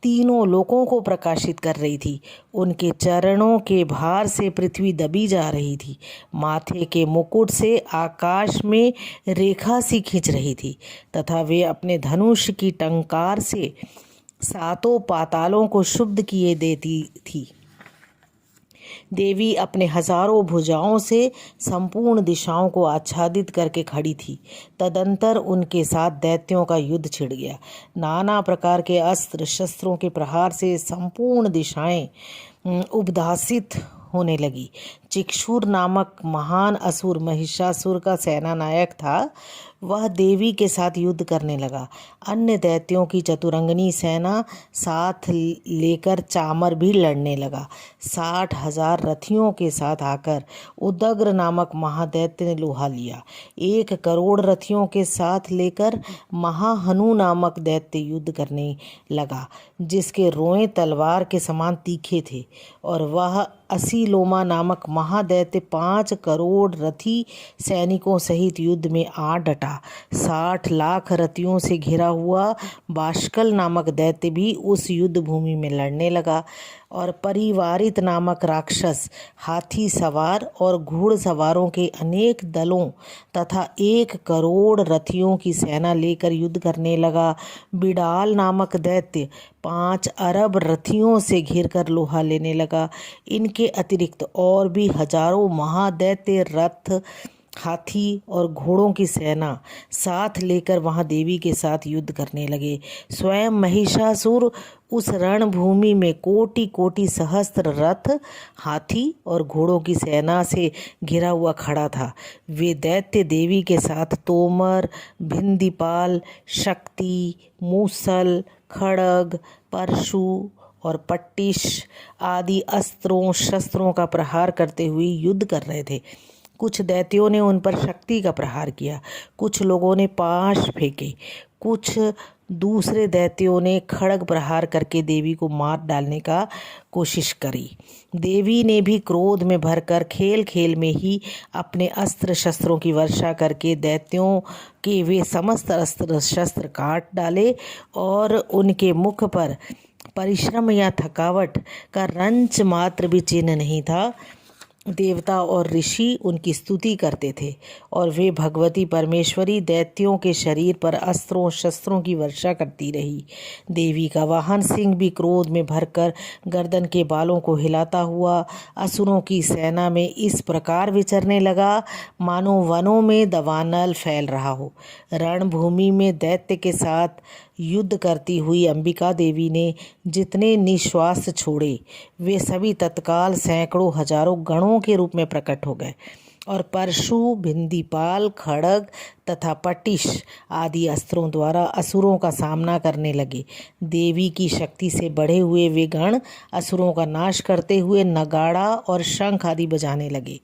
Speaker 1: तीनों लोकों को प्रकाशित कर रही थी। उनके चरणों के भार से पृथ्वी दबी जा रही थी। माथे के मुकुट से आकाश में रेखा सी खींच रही थी तथा वे अपने धनुष की टंकार से सातों पातालों को शुद्ध किए देती थी। देवी अपने हजारों भुजाओं से संपूर्ण दिशाओं को आच्छादित करके खड़ी थी। तदंतर उनके साथ दैत्यों का युद्ध छिड़ गया। नाना प्रकार के अस्त्र शस्त्रों के प्रहार से संपूर्ण दिशाएं उद्भासित होने लगी। चिक्षुर नामक महान असुर महिषासुर का सेना नायक था। वह देवी के साथ युद्ध करने लगा। अन्य दैत्यों की चतुरंगनी सेना साथ लेकर चामर भी लड़ने लगा। 60,000 रथियों के साथ आकर उदग्र नामक महादैत्य ने लोहा लिया। 1 करोड़ रथियों के साथ लेकर महाहनु नामक दैत्य युद्ध करने लगा, जिसके रोएं तलवार के समान तीखे थे। और वह असीलोमा नामक महादैत्य 5 करोड़ रथी सैनिकों सहित युद्ध में आ डटा। 60 लाख रथियों से घिरा हुआ बाष्कल नामक दैत्य भी उस युद्ध भूमि में लड़ने लगा। और परिवारित नामक राक्षस हाथी सवार और घुड़सवारों के अनेक दलों तथा 1 करोड़ रथियों की सेना लेकर युद्ध करने लगा। बिडाल नामक दैत्य 5 अरब रथियों से घिरकर लोहा लेने लगा। इनके अतिरिक्त और भी हजारों महादैत्य रथ, हाथी और घोड़ों की सेना साथ लेकर वहां देवी के साथ युद्ध करने लगे। स्वयं महिषासुर उस रणभूमि में कोटि कोटि सहस्त्र रथ, हाथी और घोड़ों की सेना से घिरा हुआ खड़ा था। वे दैत्य देवी के साथ तोमर, भिंदीपाल, शक्ति, मूसल, खड़ग, परशु और पट्टिश आदि अस्त्रों शस्त्रों का प्रहार करते हुए युद्ध कर रहे थे। कुछ दैत्यों ने उन पर शक्ति का प्रहार किया, कुछ लोगों ने पाश फेंके, कुछ दूसरे दैत्यों ने खड्ग प्रहार करके देवी को मार डालने का कोशिश करी। देवी ने भी क्रोध में भरकर खेल खेल में ही अपने अस्त्र शस्त्रों की वर्षा करके दैत्यों के वे समस्त अस्त्र शस्त्र काट डाले और उनके मुख पर परिश्रम या थकावट का रंच मात्र भी चिन्ह नहीं था। देवता और ऋषि उनकी स्तुति करते थे और वे भगवती परमेश्वरी दैत्यों के शरीर पर अस्त्रों शस्त्रों की वर्षा करती रही। देवी का वाहन सिंह भी क्रोध में भरकर गर्दन के बालों को हिलाता हुआ असुरों की सेना में इस प्रकार विचरने लगा मानो वनों में दावानल फैल रहा हो। रणभूमि में दैत्य के साथ युद्ध करती हुई अंबिका देवी ने जितने निश्वास छोड़े वे सभी तत्काल सैकड़ों हजारों गणों के रूप में प्रकट हो गए और परशु भिंदीपाल खड्ग तथा पटिश आदि अस्त्रों द्वारा असुरों का सामना करने लगे। देवी की शक्ति से बढ़े हुए वे गण असुरों का नाश करते हुए नगाड़ा और शंख आदि बजाने लगे।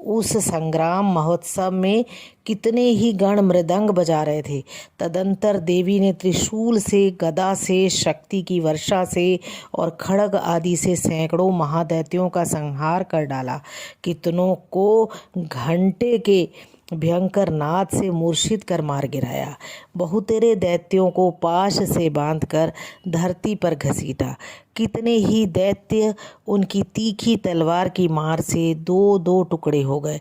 Speaker 1: उस संग्राम महोत्सव में कितने ही गण मृदंग बजा रहे थे। तदंतर देवी ने त्रिशूल से, गदा से, शक्ति की वर्षा से और खड्ग आदि से सैकड़ों महादैत्यों का संहार कर डाला। कितनों को घंटे के भयंकर नाद से मूर्छित कर मार गिराया। बहुतेरे दैत्यों को पाश से बांधकर धरती पर घसीटा। कितने ही दैत्य उनकी तीखी तलवार की मार से दो दो टुकड़े हो गए।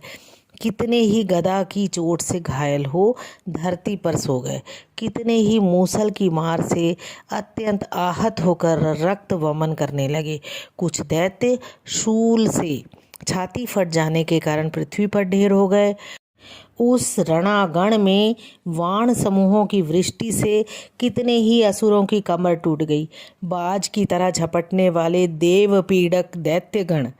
Speaker 1: कितने ही गदा की चोट से घायल हो धरती पर सो गए। कितने ही मूसल की मार से अत्यंत आहत होकर रक्त वमन करने लगे। कुछ दैत्य शूल से छाती फट जाने के कारण पृथ्वी पर ढेर हो गए। उस रणागण में वाण समूहों की वृष्टि से कितने ही असुरों की कमर टूट गई। बाज की तरह झपटने वाले देव पीड़क दैत्यगण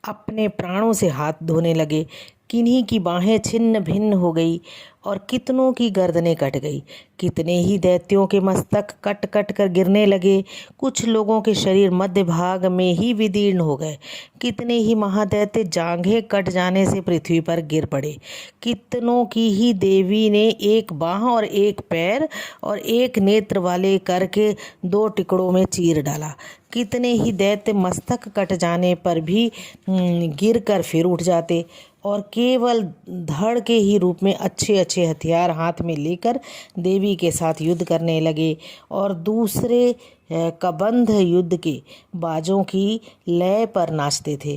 Speaker 1: अपने प्राणों से हाथ धोने लगे। किन्हीं की बाहें छिन्न भिन्न हो गई और कितनों की गर्दनें कट गई। कितने ही दैत्यों के मस्तक कट कट कर गिरने लगे। कुछ लोगों के शरीर मध्य भाग में ही विदीर्ण हो गए। कितने ही महादैत्य जांघें कट जाने से पृथ्वी पर गिर पड़े। कितनों की ही देवी ने एक बाह और एक पैर और एक नेत्र वाले करके दो टुकड़ों में चीर डाला। कितने ही दैत्य मस्तक कट जाने पर भी गिर कर फिर उठ जाते और केवल धड़ के ही रूप में अच्छे अच्छे हथियार हाथ में लेकर देवी के साथ युद्ध करने लगे और दूसरे कबंध युद्ध के बाजों की लय पर नाचते थे।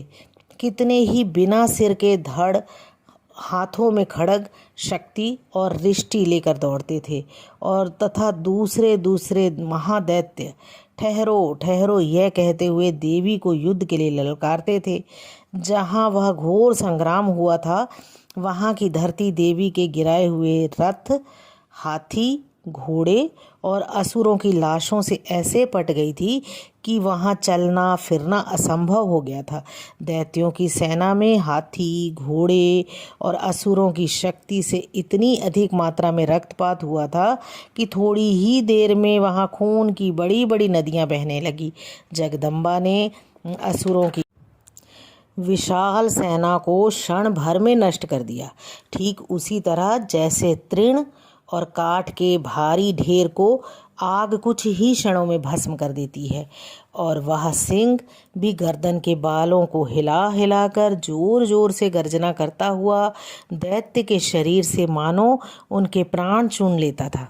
Speaker 1: कितने ही बिना सिर के धड़ हाथों में खड्ग, शक्ति और रिष्टि लेकर दौड़ते थे और तथा दूसरे दूसरे महादैत्य ठहरो ठहरो यह कहते हुए देवी को युद्ध के लिए ललकारते थे। जहाँ वह घोर संग्राम हुआ था वहाँ की धरती देवी के गिराए हुए रथ, हाथी, घोड़े और असुरों की लाशों से ऐसे पट गई थी कि वहाँ चलना फिरना असंभव हो गया था। दैत्यों की सेना में हाथी, घोड़े और असुरों की शक्ति से इतनी अधिक मात्रा में रक्तपात हुआ था कि थोड़ी ही देर में वहाँ खून की बड़ी बड़ी नदियाँ बहने लगी। जगदम्बा ने असुरों की विशाल सेना को क्षण भर में नष्ट कर दिया। ठीक उसी तरह जैसे तृण और काठ के भारी ढेर को आग कुछ ही क्षणों में भस्म कर देती है, और वह सिंह भी गर्दन के बालों को हिला हिलाकर जोर जोर से गर्जना करता हुआ दैत्य के शरीर से मानो उनके प्राण चून लेता था।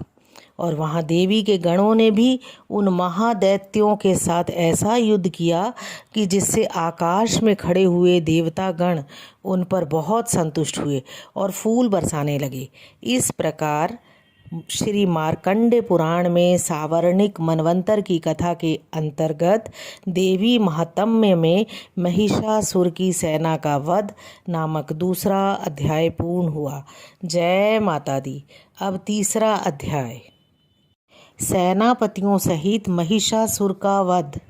Speaker 1: और वहाँ देवी के गणों ने भी उन महादैत्यों के साथ ऐसा युद्ध किया कि जिससे आकाश में खड़े हुए देवता गण उन पर बहुत संतुष्ट हुए और फूल बरसाने लगे। इस प्रकार श्री मार्कंडे पुराण में सावर्णिक मनवंतर की कथा के अंतर्गत देवी महात्म्य में महिषासुर की सेना का वध नामक दूसरा अध्याय पूर्ण हुआ। जय माता दी। अब तीसरा अध्याय, सेनापतियों सहित महिषासुर का वध।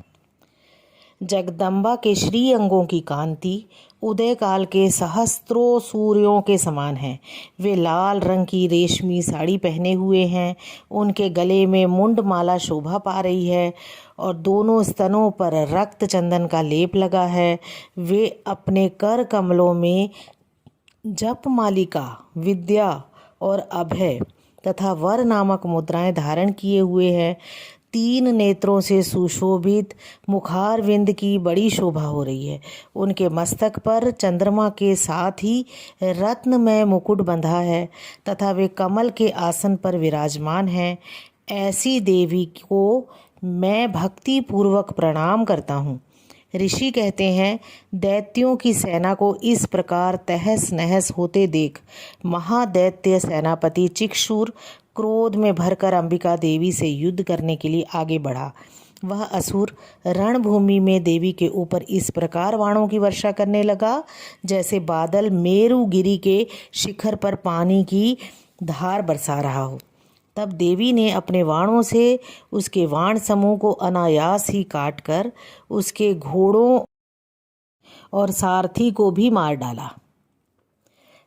Speaker 1: जगदम्बा के श्री अंगों की कांति उदय काल के सहस्त्रों सूर्यों के समान है। वे लाल रंग की रेशमी साड़ी पहने हुए हैं। उनके गले में मुंडमाला शोभा पा रही है और दोनों स्तनों पर रक्त चंदन का लेप लगा है। वे अपने कर कमलों में जप मालिका, विद्या और अभय तथा वर नामक मुद्राएं धारण किए हुए है। 3 नेत्रों से सुशोभित मुखारविंद की बड़ी शोभा हो रही है। उनके मस्तक पर चंद्रमा के साथ ही रत्नमय मुकुट बंधा है तथा वे कमल के आसन पर विराजमान हैं। ऐसी देवी को मैं भक्ति पूर्वक प्रणाम करता हूँ। ऋषि कहते हैं, दैत्यों की सेना को इस प्रकार तहस नहस होते देख महादैत्य सेनापति चिक्षुर क्रोध में भरकर अंबिका देवी से युद्ध करने के लिए आगे बढ़ा। वह असुर रणभूमि में देवी के ऊपर इस प्रकार बाणों की वर्षा करने लगा जैसे बादल मेरुगिरी के शिखर पर पानी की धार बरसा रहा हो। तब देवी ने अपने बाणों से उसके बाण समूह को अनायास ही काटकर उसके घोड़ों और सारथी को भी मार डाला।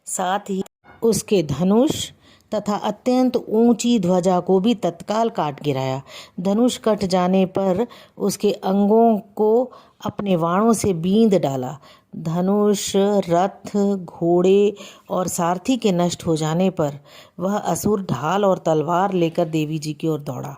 Speaker 1: साथ ही उसके धनुष तथा अत्यंत ऊंची ध्वजा को भी तत्काल काट गिराया। धनुष कट जाने पर उसके अंगों को अपने बाणों से बींध डाला। धनुष, रथ, घोड़े और सारथी के नष्ट हो जाने पर वह असुर ढाल और तलवार लेकर देवी जी की ओर दौड़ा।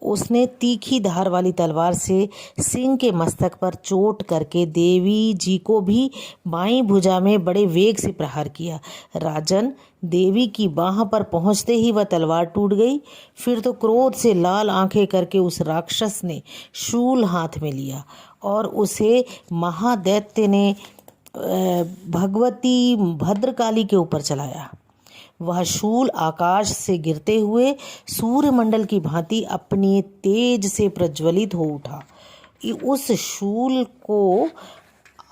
Speaker 1: उसने तीखी धार वाली तलवार से सिंह के मस्तक पर चोट करके देवी जी को भी बाईं भुजा में बड़े वेग से प्रहार किया। राजन, देवी की बाह पर पहुंचते ही वह तलवार टूट गई। फिर तो क्रोध से लाल आंखें करके उस राक्षस ने शूल हाथ में लिया और उसे महादैत्य ने भगवती भद्रकाली के ऊपर चलाया। वह शूल आकाश से गिरते हुए सूर्यमंडल की भांति अपने तेज से प्रज्वलित हो उठा। उस शूल को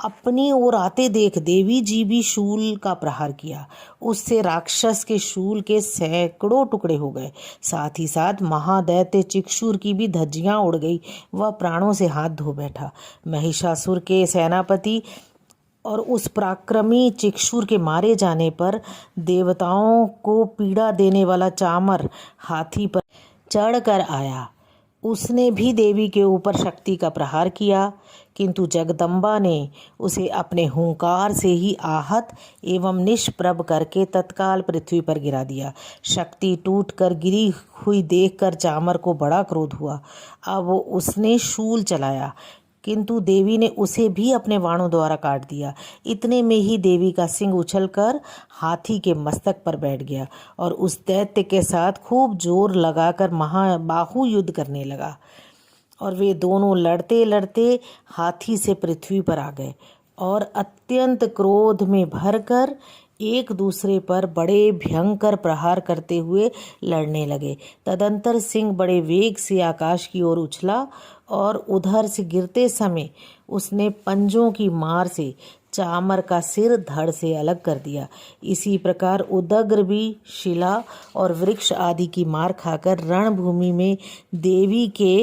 Speaker 1: अपनी ओर आते देख देवी जी भी शूल का प्रहार किया। उससे राक्षस के शूल के सैकड़ों टुकड़े हो गए। साथ ही साथ महादैत्य चिक्षुर की भी धज्जियां उड़ गई। वह प्राणों से हाथ धो बैठा। महिषासुर के सेनापति और उस पराक्रमी चिक्षुर के मारे जाने पर देवताओं को पीड़ा देने वाला चामर हाथी पर चढ़कर आया। उसने भी देवी के ऊपर शक्ति का प्रहार किया, किंतु जगदम्बा ने उसे अपने हुंकार से ही आहत एवं निष्प्रभ करके तत्काल पृथ्वी पर गिरा दिया। शक्ति टूटकर गिरी हुई देखकर चामर को बड़ा क्रोध हुआ। अब उसने शूल चलाया, किंतु देवी ने उसे भी अपने बाणों द्वारा काट दिया। इतने में ही देवी का सिंह उछलकर हाथी के मस्तक पर बैठ गया और उस दैत्य के साथ खूब जोर लगाकर महाबाहु युद्ध करने लगा और वे दोनों लड़ते लड़ते हाथी से पृथ्वी पर आ गए और अत्यंत क्रोध में भरकर एक दूसरे पर बड़े भयंकर प्रहार करते हुए लड़ने लगे। तदंतर सिंह बड़े वेग से आकाश की ओर उछला और उधर से गिरते समय उसने पंजों की मार से चामर का सिर धड़ से अलग कर दिया। इसी प्रकार उदग्र भी शिला और वृक्ष आदि की मार खाकर रणभूमि में देवी के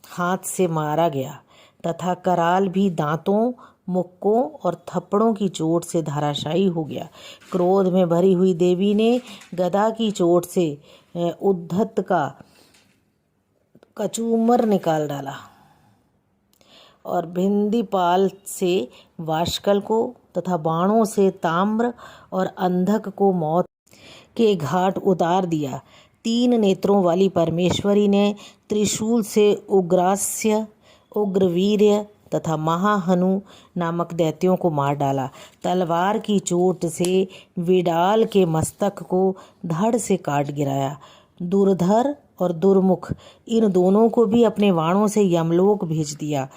Speaker 1: हाथ से मारा गया तथा कराल भी दांतों, मुक्कों और थप्पड़ों की चोट से धराशायी हो गया। क्रोध में भरी हुई देवी ने गदा की चोट से उद्धत का कचूमर निकाल डाला और भिंदीपाल से वाष्कल को तथा बाणों से ताम्र और अंधक को मौत के घाट उतार दिया। 3 नेत्रों वाली परमेश्वरी ने त्रिशूल से उग्रास्य, उग्रवीर्य तथा महाहनु नामक दैत्यों को मार डाला। तलवार की चोट से विडाल के मस्तक को धड़ से काट गिराया। दुर्धर और दुर्मुख इन दोनों को भी अपने बाणों से यमलोक भेज दिया।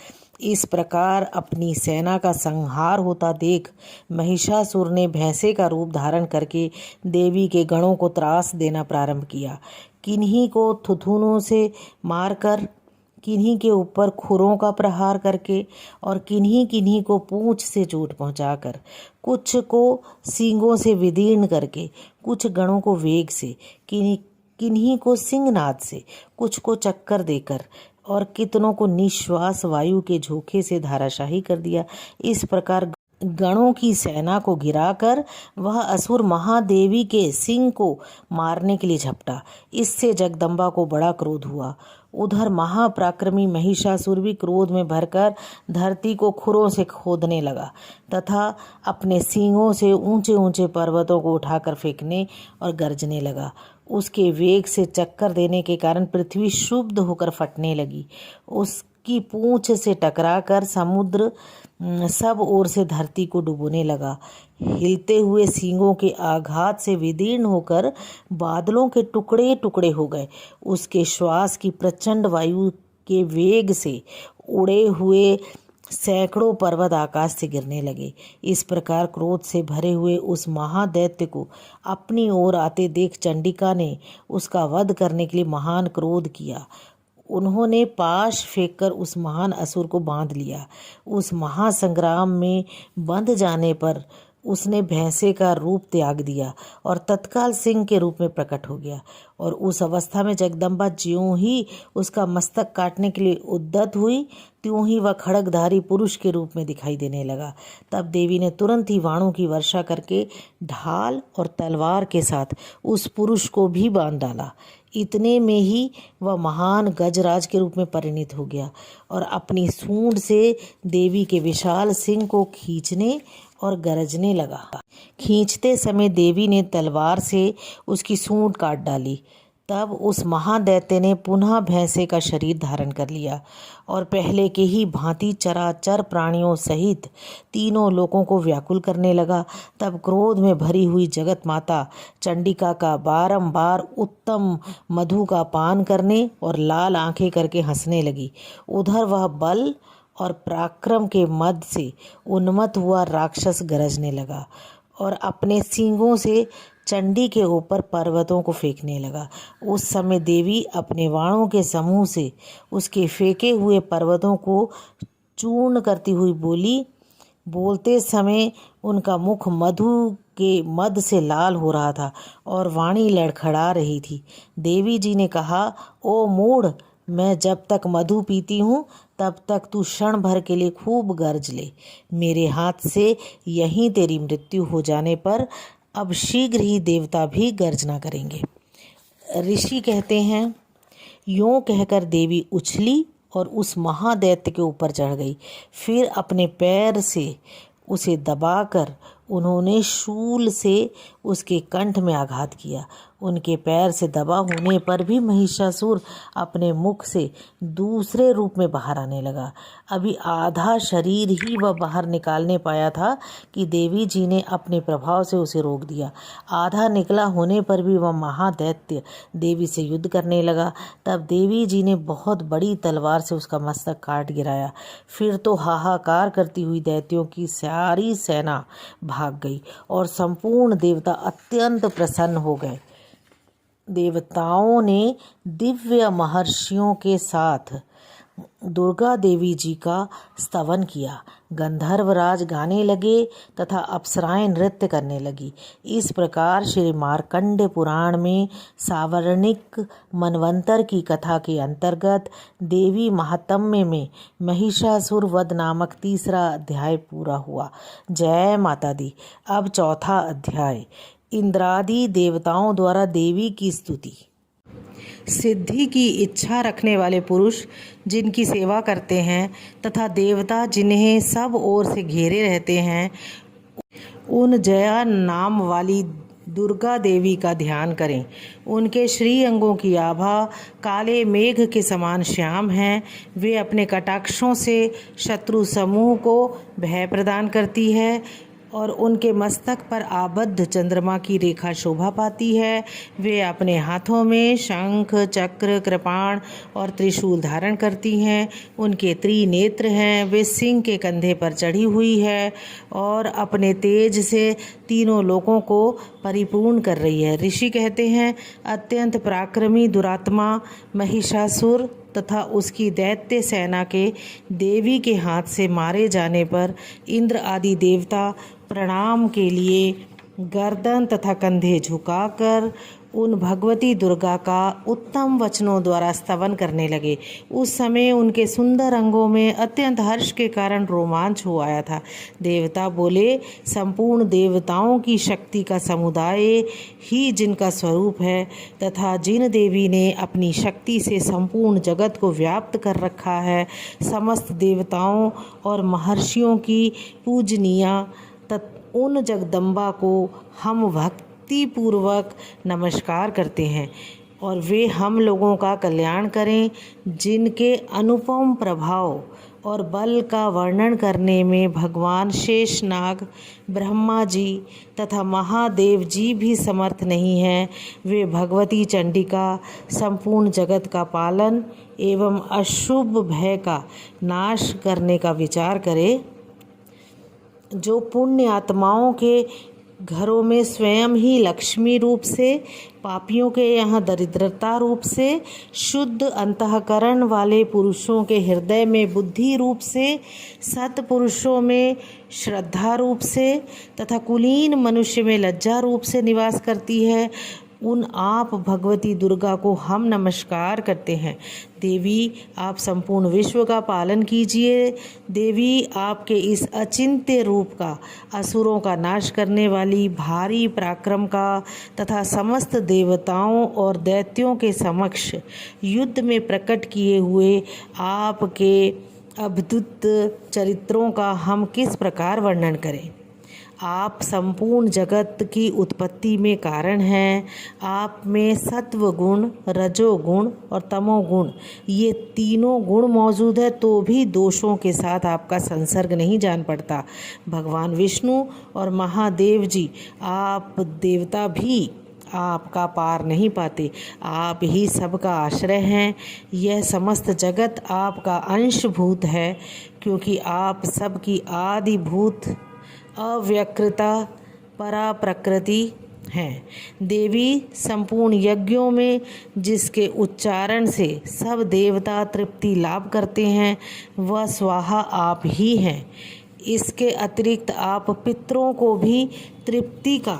Speaker 1: इस प्रकार अपनी सेना का संहार होता देख महिषासुर ने भैंसे का रूप धारण करके देवी के गणों को त्रास देना प्रारंभ किया। किन्हीं को थुथुनों से मारकर, किन्हीं के ऊपर खुरों का प्रहार करके और किन्हीं किन्हीं को पूंछ से चोट पहुंचाकर, कुछ को सींगों से विदीर्ण करके, कुछ गणों को वेग से, किन्हीं को सिंहनाद से, कुछ को चक्कर देकर और कितनों को निश्वास वायु के झोंके से धाराशाही कर दिया। इस प्रकार गणों की सेना को गिराकर वह असुर महादेवी के सिंह को मारने के लिए झपटा। इससे जगदम्बा को बड़ा क्रोध हुआ। उधर महापराक्रमी महिषासुर भी क्रोध में भरकर धरती को खुरों से खोदने लगा तथा अपने सींगों से ऊंचे ऊंचे पर्वतों को उठाकर फेंकने और गरजने लगा। उसके वेग से चक्कर देने के कारण पृथ्वी क्षुब्ध होकर फटने लगी। उसकी पूंछ से टकराकर समुद्र सब ओर से धरती को डुबोने लगा। हिलते हुए सींगों के आघात से विदीर्ण होकर बादलों के टुकड़े टुकड़े हो गए। उसके श्वास की प्रचंड वायु के वेग से उड़े हुए सैकड़ों पर्वत आकाश से गिरने लगे। इस प्रकार क्रोध से भरे हुए उस महादैत्य को अपनी ओर आते देख चंडिका ने उसका वध करने के लिए महान क्रोध किया। उन्होंने पाश फेंककर उस महान असुर को बांध लिया। उस महासंग्राम में बंध जाने पर उसने भैंसे का रूप त्याग दिया और तत्काल सिंह के रूप में प्रकट हो गया। और उस अवस्था में जगदम्बा ज्यों ही उसका मस्तक काटने के लिए उद्यत हुई, त्यों ही वह खड्गधारी पुरुष के रूप में दिखाई देने लगा। तब देवी ने तुरंत ही बाणों की वर्षा करके ढाल और तलवार के साथ उस पुरुष को भी बांध डाला। इतने में ही वह महान गजराज के रूप में परिणित हो गया और अपनी सूंड से देवी के विशाल सिंह को खींचने और गरजने लगा। खींचते समय देवी ने तलवार से उसकी सूंड काट डाली। तब उस महादैत्य ने पुनः भैंसे का शरीर धारण कर लिया और पहले के ही भांति चराचर प्राणियों सहित तीनों लोगों को व्याकुल करने लगा। तब क्रोध में भरी हुई जगत माता चंडिका का बारंबार उत्तम मधु का पान करने और लाल आंखें करके हंसने लगी। उधर वह बल और पराक्रम के मद से उन्मत्त हुआ राक्षस गरजने लगा और अपने सींगों से चंडी के ऊपर पर्वतों को फेंकने लगा। उस समय देवी अपने बाणों के समूह से उसके फेंके हुए पर्वतों को चूर्ण करती हुई बोली। बोलते समय उनका मुख मधु के मद से लाल हो रहा था और वाणी लड़खड़ा रही थी। देवी जी ने कहा, ओ मूढ़, मैं जब तक मधु पीती हूँ तब तक तू क्षण भर के लिए खूब गरज ले। मेरे हाथ से यहीं तेरी मृत्यु हो जाने पर अब शीघ्र ही देवता भी गर्जना करेंगे। ऋषि कहते हैं, यूँ कहकर देवी उछली और उस महादैत्य के ऊपर चढ़ गई। फिर अपने पैर से उसे दबाकर उन्होंने शूल से उसके कंठ में आघात किया। उनके पैर से दबा होने पर भी महिषासुर अपने मुख से दूसरे रूप में बाहर आने लगा। अभी आधा शरीर ही वह बाहर निकालने पाया था कि देवी जी ने अपने प्रभाव से उसे रोक दिया। आधा निकला होने पर भी वह महादैत्य देवी से युद्ध करने लगा। तब देवी जी ने बहुत बड़ी तलवार से उसका मस्तक काट गिराया। फिर तो हाहाकार करती हुई दैत्यों की सारी सेना भाग गई और संपूर्ण देवता अत्यंत प्रसन्न हो गए। देवताओं ने दिव्य महर्षियों के साथ दुर्गा देवी जी का स्तवन किया। गंधर्वराज गाने लगे तथा अप्सराएं नृत्य करने लगी। इस प्रकार श्री मार्कंड पुराण में सावर्णिक मनवंतर की कथा के अंतर्गत देवी महात्म्य में महिषासुर वध नामक तीसरा अध्याय पूरा हुआ। जय माता दी। अब चौथा अध्याय, इंद्रादि देवताओं द्वारा देवी की स्तुति। सिद्धि की इच्छा रखने वाले पुरुष जिनकी सेवा करते हैं तथा देवता जिन्हें सब ओर से घेरे रहते हैं, उन जया नाम वाली दुर्गा देवी का ध्यान करें। उनके श्री अंगों की आभा काले मेघ के समान श्याम हैं। वे अपने कटाक्षों से शत्रु समूह को भय प्रदान करती है और उनके मस्तक पर आबद्ध चंद्रमा की रेखा शोभा पाती है। वे अपने हाथों में शंख, चक्र, कृपाण और त्रिशूल धारण करती हैं। उनके त्रिनेत्र हैं। वे सिंह के कंधे पर चढ़ी हुई है और अपने तेज से तीनों लोकों को परिपूर्ण कर रही है। ऋषि कहते हैं, अत्यंत पराक्रमी दुरात्मा महिषासुर तथा उसकी दैत्य सेना के देवी के हाथ से मारे जाने पर इंद्र आदि देवता प्रणाम के लिए गर्दन तथा कंधे झुकाकर उन भगवती दुर्गा का उत्तम वचनों द्वारा स्तवन करने लगे। उस समय उनके सुंदर अंगों में अत्यंत हर्ष के कारण रोमांच हो आया था। देवता बोले, संपूर्ण देवताओं की शक्ति का समुदाय ही जिनका स्वरूप है तथा जिन देवी ने अपनी शक्ति से संपूर्ण जगत को व्याप्त कर रखा है, समस्त देवताओं और महर्षियों की पूजनीया उन जगदम्बा को हम भक्ति पूर्वक नमस्कार करते हैं और वे हम लोगों का कल्याण करें। जिनके अनुपम प्रभाव और बल का वर्णन करने में भगवान शेषनाग, ब्रह्मा जी तथा महादेव जी भी समर्थ नहीं हैं, वे भगवती चंडिका संपूर्ण जगत का पालन एवं अशुभ भय का नाश करने का विचार करें। जो पुण्य आत्माओं के घरों में स्वयं ही लक्ष्मी रूप से, पापियों के यहाँ दरिद्रता रूप से, शुद्ध अंतःकरण वाले पुरुषों के हृदय में बुद्धि रूप से, सत्पुरुषों में श्रद्धा रूप से तथा कुलीन मनुष्य में लज्जा रूप से निवास करती है, उन आप भगवती दुर्गा को हम नमस्कार करते हैं। देवी, आप संपूर्ण विश्व का पालन कीजिए। देवी, आपके इस अचिंत्य रूप का, असुरों का नाश करने वाली भारी पराक्रम का तथा समस्त देवताओं और दैत्यों के समक्ष युद्ध में प्रकट किए हुए आपके अद्भुत चरित्रों का हम किस प्रकार वर्णन करें। आप संपूर्ण जगत की उत्पत्ति में कारण हैं। आप में सत्व गुण, रजोगुण और तमोगुण, ये तीनों गुण मौजूद है तो भी दोषों के साथ आपका संसर्ग नहीं जान पड़ता। भगवान विष्णु और महादेव जी, आप देवता भी आपका पार नहीं पाते। आप ही सबका आश्रय हैं। यह समस्त जगत आपका अंशभूत है क्योंकि आप सबकी आदिभूत अव्यकृता परा प्रकृति हैं। देवी, संपूर्ण यज्ञों में जिसके उच्चारण से सब देवता तृप्ति लाभ करते हैं, वह स्वाहा आप ही हैं। इसके अतिरिक्त आप पितरों को भी तृप्ति का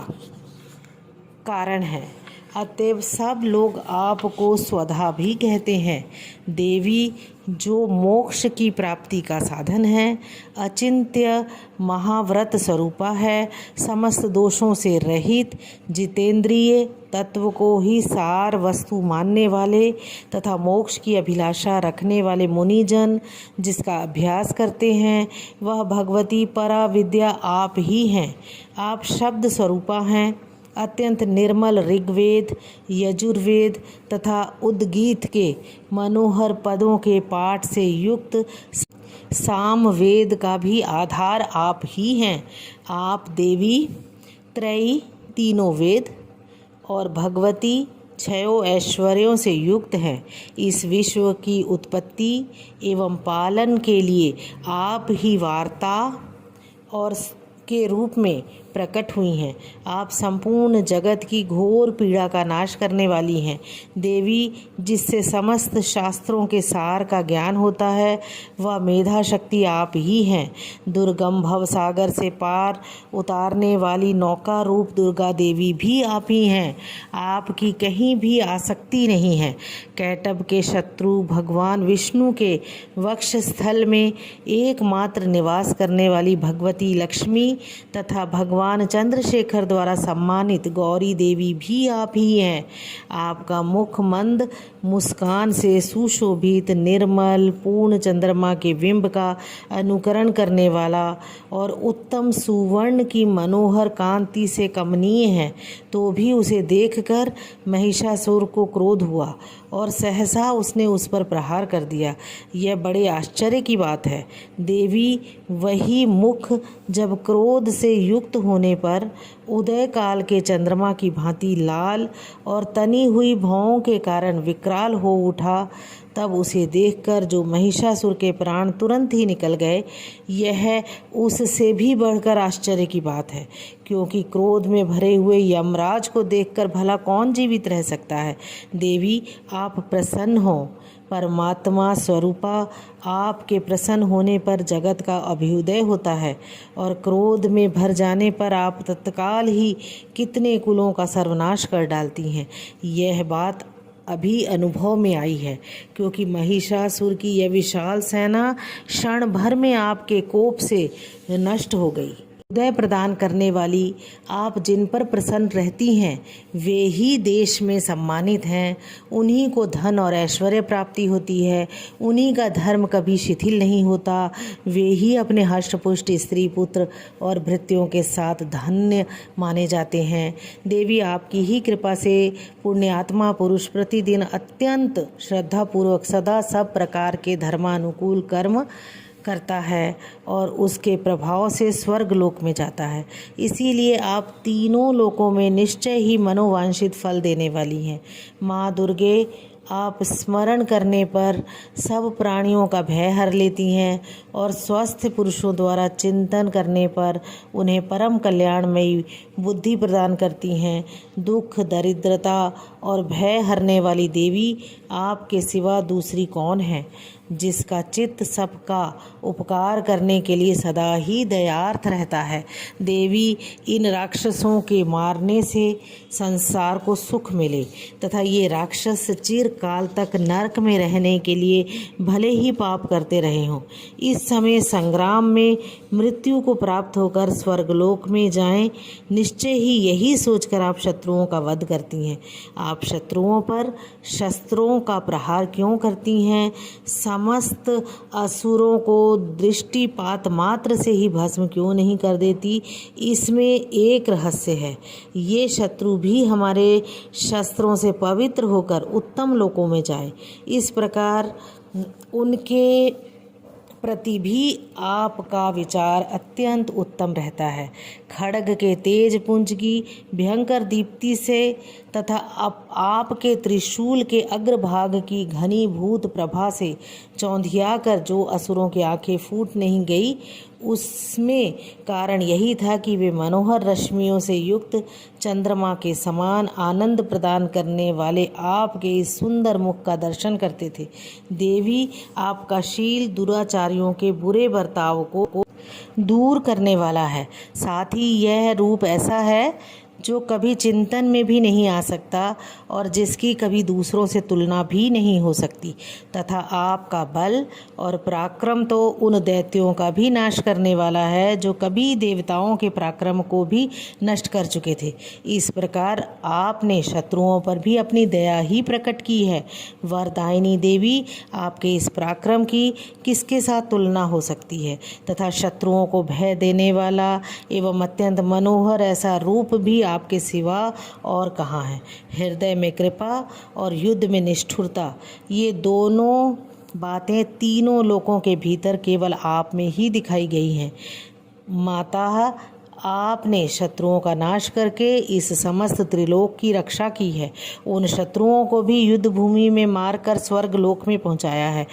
Speaker 1: कारण हैं, अतएव सब लोग आपको स्वधा भी कहते हैं। देवी, जो मोक्ष की प्राप्ति का साधन है, अचिंत्य महाव्रत स्वरूपा है, समस्त दोषों से रहित, जितेंद्रिय, तत्व को ही सार वस्तु मानने वाले तथा मोक्ष की अभिलाषा रखने वाले मुनिजन जिसका अभ्यास करते हैं, वह भगवती परा विद्या आप ही हैं। आप शब्द स्वरूपा हैं। अत्यंत निर्मल ऋग्वेद, यजुर्वेद तथा उद्गीत के मनोहर पदों के पाठ से युक्त सामवेद का भी आधार आप ही हैं। आप देवी त्रयी, तीनों वेद और भगवती छयों ऐश्वर्यों से युक्त हैं। इस विश्व की उत्पत्ति एवं पालन के लिए आप ही वार्ता और के रूप में प्रकट हुई हैं। आप संपूर्ण जगत की घोर पीड़ा का नाश करने वाली हैं। देवी, जिससे समस्त शास्त्रों के सार का ज्ञान होता है, वह मेधा शक्ति आप ही हैं। दुर्गम भव सागर से पार उतारने वाली नौका रूप दुर्गा देवी भी आप ही हैं। आपकी कहीं भी आसक्ति नहीं है। कैटभ के शत्रु भगवान विष्णु के वक्षस्थल में एकमात्र निवास करने वाली भगवती लक्ष्मी तथा भगवान चंद्रशेखर द्वारा सम्मानित गौरी देवी भी आप ही हैं। आपका मुख मंद मुस्कान से सुशोभित, निर्मल, पूर्ण चंद्रमा के बिंब का अनुकरण करने वाला और उत्तम सुवर्ण की मनोहर कांति से कमनीय है, तो भी उसे देखकर महिषासुर को क्रोध हुआ और सहसा उसने उस पर प्रहार कर दिया। यह बड़े आश्चर्य की बात है। देवी, वही मुख जब क्रोध से युक्त होने पर उदय काल के चंद्रमा की भांति लाल और तनी हुई भौं के कारण विकराल हो उठा, तब उसे देखकर जो महिषासुर के प्राण तुरंत ही निकल गए, यह उससे भी बढ़कर आश्चर्य की बात है, क्योंकि क्रोध में भरे हुए यमराज को देखकर भला कौन जीवित रह सकता है। देवी, आप प्रसन्न हो। परमात्मा स्वरूपा आपके प्रसन्न होने पर जगत का अभ्युदय होता है और क्रोध में भर जाने पर आप तत्काल ही कितने कुलों का सर्वनाश कर डालती हैं। यह बात अभी अनुभव में आई है, क्योंकि महिषासुर की यह विशाल सेना क्षण भर में आपके कोप से नष्ट हो गई। उदय प्रदान करने वाली आप जिन पर प्रसन्न रहती हैं वे ही देश में सम्मानित हैं, उन्हीं को धन और ऐश्वर्य प्राप्ति होती है, उन्हीं का धर्म कभी शिथिल नहीं होता, वे ही अपने हष्टपुष्ट स्त्री पुत्र और भृत्यों के साथ धन्य माने जाते हैं। देवी आपकी ही कृपा से पुण्यात्मा पुरुष प्रतिदिन अत्यंत श्रद्धापूर्वक सदा सब प्रकार के धर्मानुकूल कर्म करता है और उसके प्रभाव से स्वर्ग लोक में जाता है। इसीलिए आप तीनों लोकों में निश्चय ही मनोवांछित फल देने वाली हैं। माँ दुर्गे, आप स्मरण करने पर सब प्राणियों का भय हर लेती हैं और स्वस्थ पुरुषों द्वारा चिंतन करने पर उन्हें परम कल्याणमयी बुद्धि प्रदान करती हैं। दुख, दरिद्रता और भय हरने वाली देवी आपके सिवा दूसरी कौन है, जिसका चित्त सबका उपकार करने के लिए सदा ही दयार्थ रहता है। देवी, इन राक्षसों के मारने से संसार को सुख मिले तथा ये राक्षस चिरकाल तक नरक में रहने के लिए भले ही पाप करते रहे हों, इस समय संग्राम में मृत्यु को प्राप्त होकर स्वर्गलोक में जाएं, निश्चय ही यही सोचकर आप शत्रुओं का वध करती हैं। आप शत्रुओं पर शस्त्रों का प्रहार क्यों करती हैं? समस्त असुरों को दृष्टिपात मात्र से ही भस्म क्यों नहीं कर देती? इसमें एक रहस्य है। ये शत्रु भी हमारे शस्त्रों से पवित्र होकर उत्तम लोकों में जाए, इस प्रकार उनके प्रति भी आपका विचार अत्यंत उत्तम रहता है। खड्ग के तेज पुंज की भयंकर दीप्ति से तथा आपके त्रिशूल के अग्रभाग की घनीभूत प्रभा से चौंधियाकर जो असुरों की आंखें फूट नहीं गई, उसमें कारण यही था कि वे मनोहर रश्मियों से युक्त चंद्रमा के समान आनंद प्रदान करने वाले आपके इस सुंदर मुख का दर्शन करते थे। देवी, आपका शील दुराचारियों के बुरे बर्ताव को दूर करने वाला है। साथ ही यह रूप ऐसा है जो कभी चिंतन में भी नहीं आ सकता और जिसकी कभी दूसरों से तुलना भी नहीं हो सकती, तथा आपका बल और पराक्रम तो उन दैत्यों का भी नाश करने वाला है जो कभी देवताओं के पराक्रम को भी नष्ट कर चुके थे। इस प्रकार आपने शत्रुओं पर भी अपनी दया ही प्रकट की है। वरदायिनी देवी, आपके इस पराक्रम की किसके साथ तुलना हो सकती है, तथा शत्रुओं को भय देने वाला एवं अत्यंत मनोहर ऐसा रूप भी आपके सिवा और कहाँ है। हृदय में कृपा और युद्ध में निष्ठुरता, ये दोनों बातें तीनों लोकों के भीतर केवल आप में ही दिखाई गई हैं। माता, आपने शत्रुओं का नाश करके इस समस्त त्रिलोक की रक्षा की है। उन शत्रुओं को भी युद्ध भूमि में मारकर स्वर्ग लोक में पहुंचाया है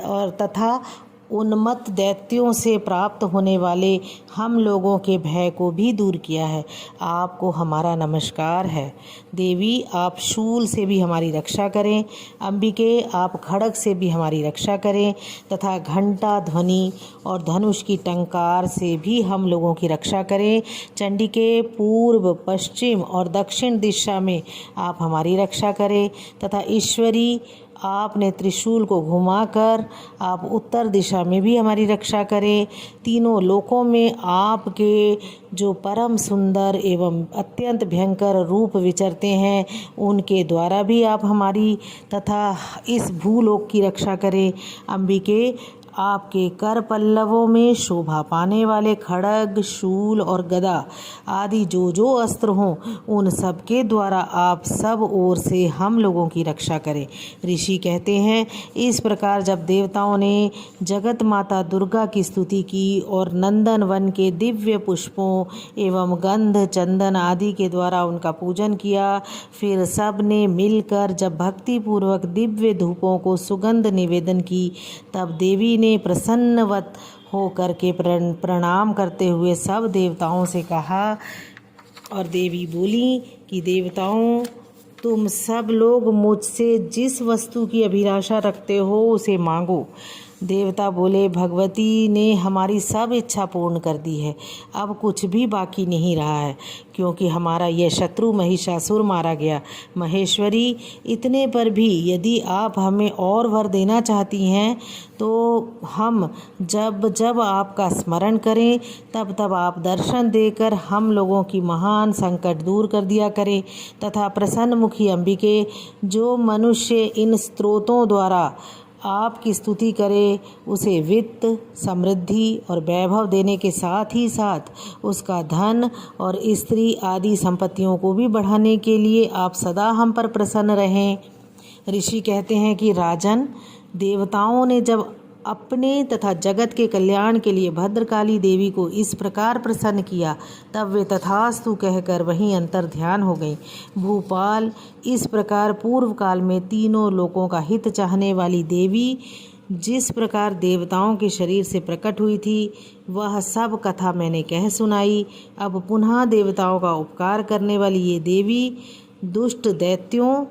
Speaker 1: और तथा उन्मत्त दैत्यों से प्राप्त होने वाले हम लोगों के भय को भी दूर किया है। आपको हमारा नमस्कार है। देवी, आप शूल से भी हमारी रक्षा करें। अंबिके, आप खड्ग से भी हमारी रक्षा करें तथा घंटा ध्वनि और धनुष की टंकार से भी हम लोगों की रक्षा करें। चंडिके, पूर्व, पश्चिम और दक्षिण दिशा में आप हमारी रक्षा करें तथा ईश्वरी, आपने त्रिशूल को घुमाकर आप उत्तर दिशा में भी हमारी रक्षा करें। तीनों लोकों में आपके जो परम सुंदर एवं अत्यंत भयंकर रूप विचरते हैं, उनके द्वारा भी आप हमारी तथा इस भूलोक की रक्षा करें। अंबिके, आपके कर पल्लवों में शोभा पाने वाले खड्ग, शूल और गदा आदि जो जो अस्त्र हों, उन सब के द्वारा आप सब ओर से हम लोगों की रक्षा करें। ऋषि कहते हैं, इस प्रकार जब देवताओं ने जगत माता दुर्गा की स्तुति की और नंदन वन के दिव्य पुष्पों एवं गंध, चंदन आदि के द्वारा उनका पूजन किया, फिर सब ने मिलकर जब भक्तिपूर्वक दिव्य धूपों को सुगंध निवेदन की, तब देवी ने प्रसन्नवत होकर के प्रणाम करते हुए सब देवताओं से कहा। और देवी बोली कि देवताओं, तुम सब लोग मुझसे जिस वस्तु की अभिलाषा रखते हो उसे मांगो। देवता बोले, भगवती ने हमारी सब इच्छा पूर्ण कर दी है, अब कुछ भी बाकी नहीं रहा है, क्योंकि हमारा यह शत्रु महिषासुर मारा गया। महेश्वरी, इतने पर भी यदि आप हमें और वर देना चाहती हैं तो हम जब जब आपका स्मरण करें तब तब आप दर्शन देकर हम लोगों की महान संकट दूर कर दिया करें, तथा प्रसन्न मुखी अंबिके, जो मनुष्य इन स्तोत्रों द्वारा आपकी स्तुति करे उसे वित्त, समृद्धि और वैभव देने के साथ ही साथ उसका धन और स्त्री आदि संपत्तियों को भी बढ़ाने के लिए आप सदा हम पर प्रसन्न रहें। ऋषि कहते हैं कि राजन, देवताओं ने जब अपने तथा जगत के कल्याण के लिए भद्रकाली देवी को इस प्रकार प्रसन्न किया, तब वे तथास्तु कहकर वहीं अंतर ध्यान हो गई। भूपाल, इस प्रकार पूर्व काल में तीनों लोकों का हित चाहने वाली देवी जिस प्रकार देवताओं के शरीर से प्रकट हुई थी, वह सब कथा मैंने कह सुनाई। अब पुनः देवताओं का उपकार करने वाली ये देवी दुष्ट दैत्यों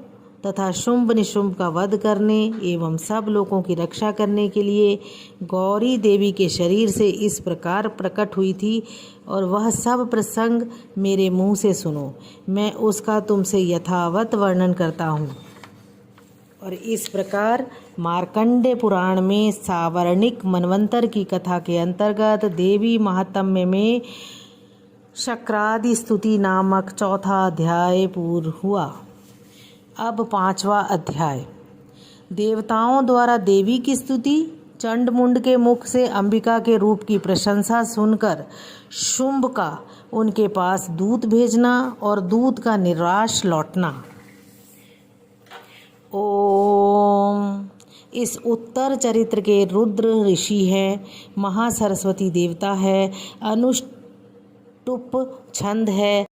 Speaker 1: तथा शुंभ निशुंभ का वध करने एवं सब लोगों की रक्षा करने के लिए गौरी देवी के शरीर से इस प्रकार प्रकट हुई थी, और वह सब प्रसंग मेरे मुंह से सुनो। मैं उसका तुमसे यथावत वर्णन करता हूँ। और इस प्रकार मार्कंडेय पुराण में सावर्णिक मनवंतर की कथा के अंतर्गत देवी महात्म्य में शक्रादि स्तुति नामक चौथा अध्याय पूर्ण हुआ। अब पांचवा अध्याय। देवताओं द्वारा देवी की स्तुति। चंडमुंड के मुख से अंबिका के रूप की प्रशंसा सुनकर शुंभ का उनके पास दूत भेजना और दूत का निराश लौटना। ओम। इस उत्तर चरित्र के रुद्र ऋषि हैं, महासरस्वती देवता है, अनुष्टुप छंद है,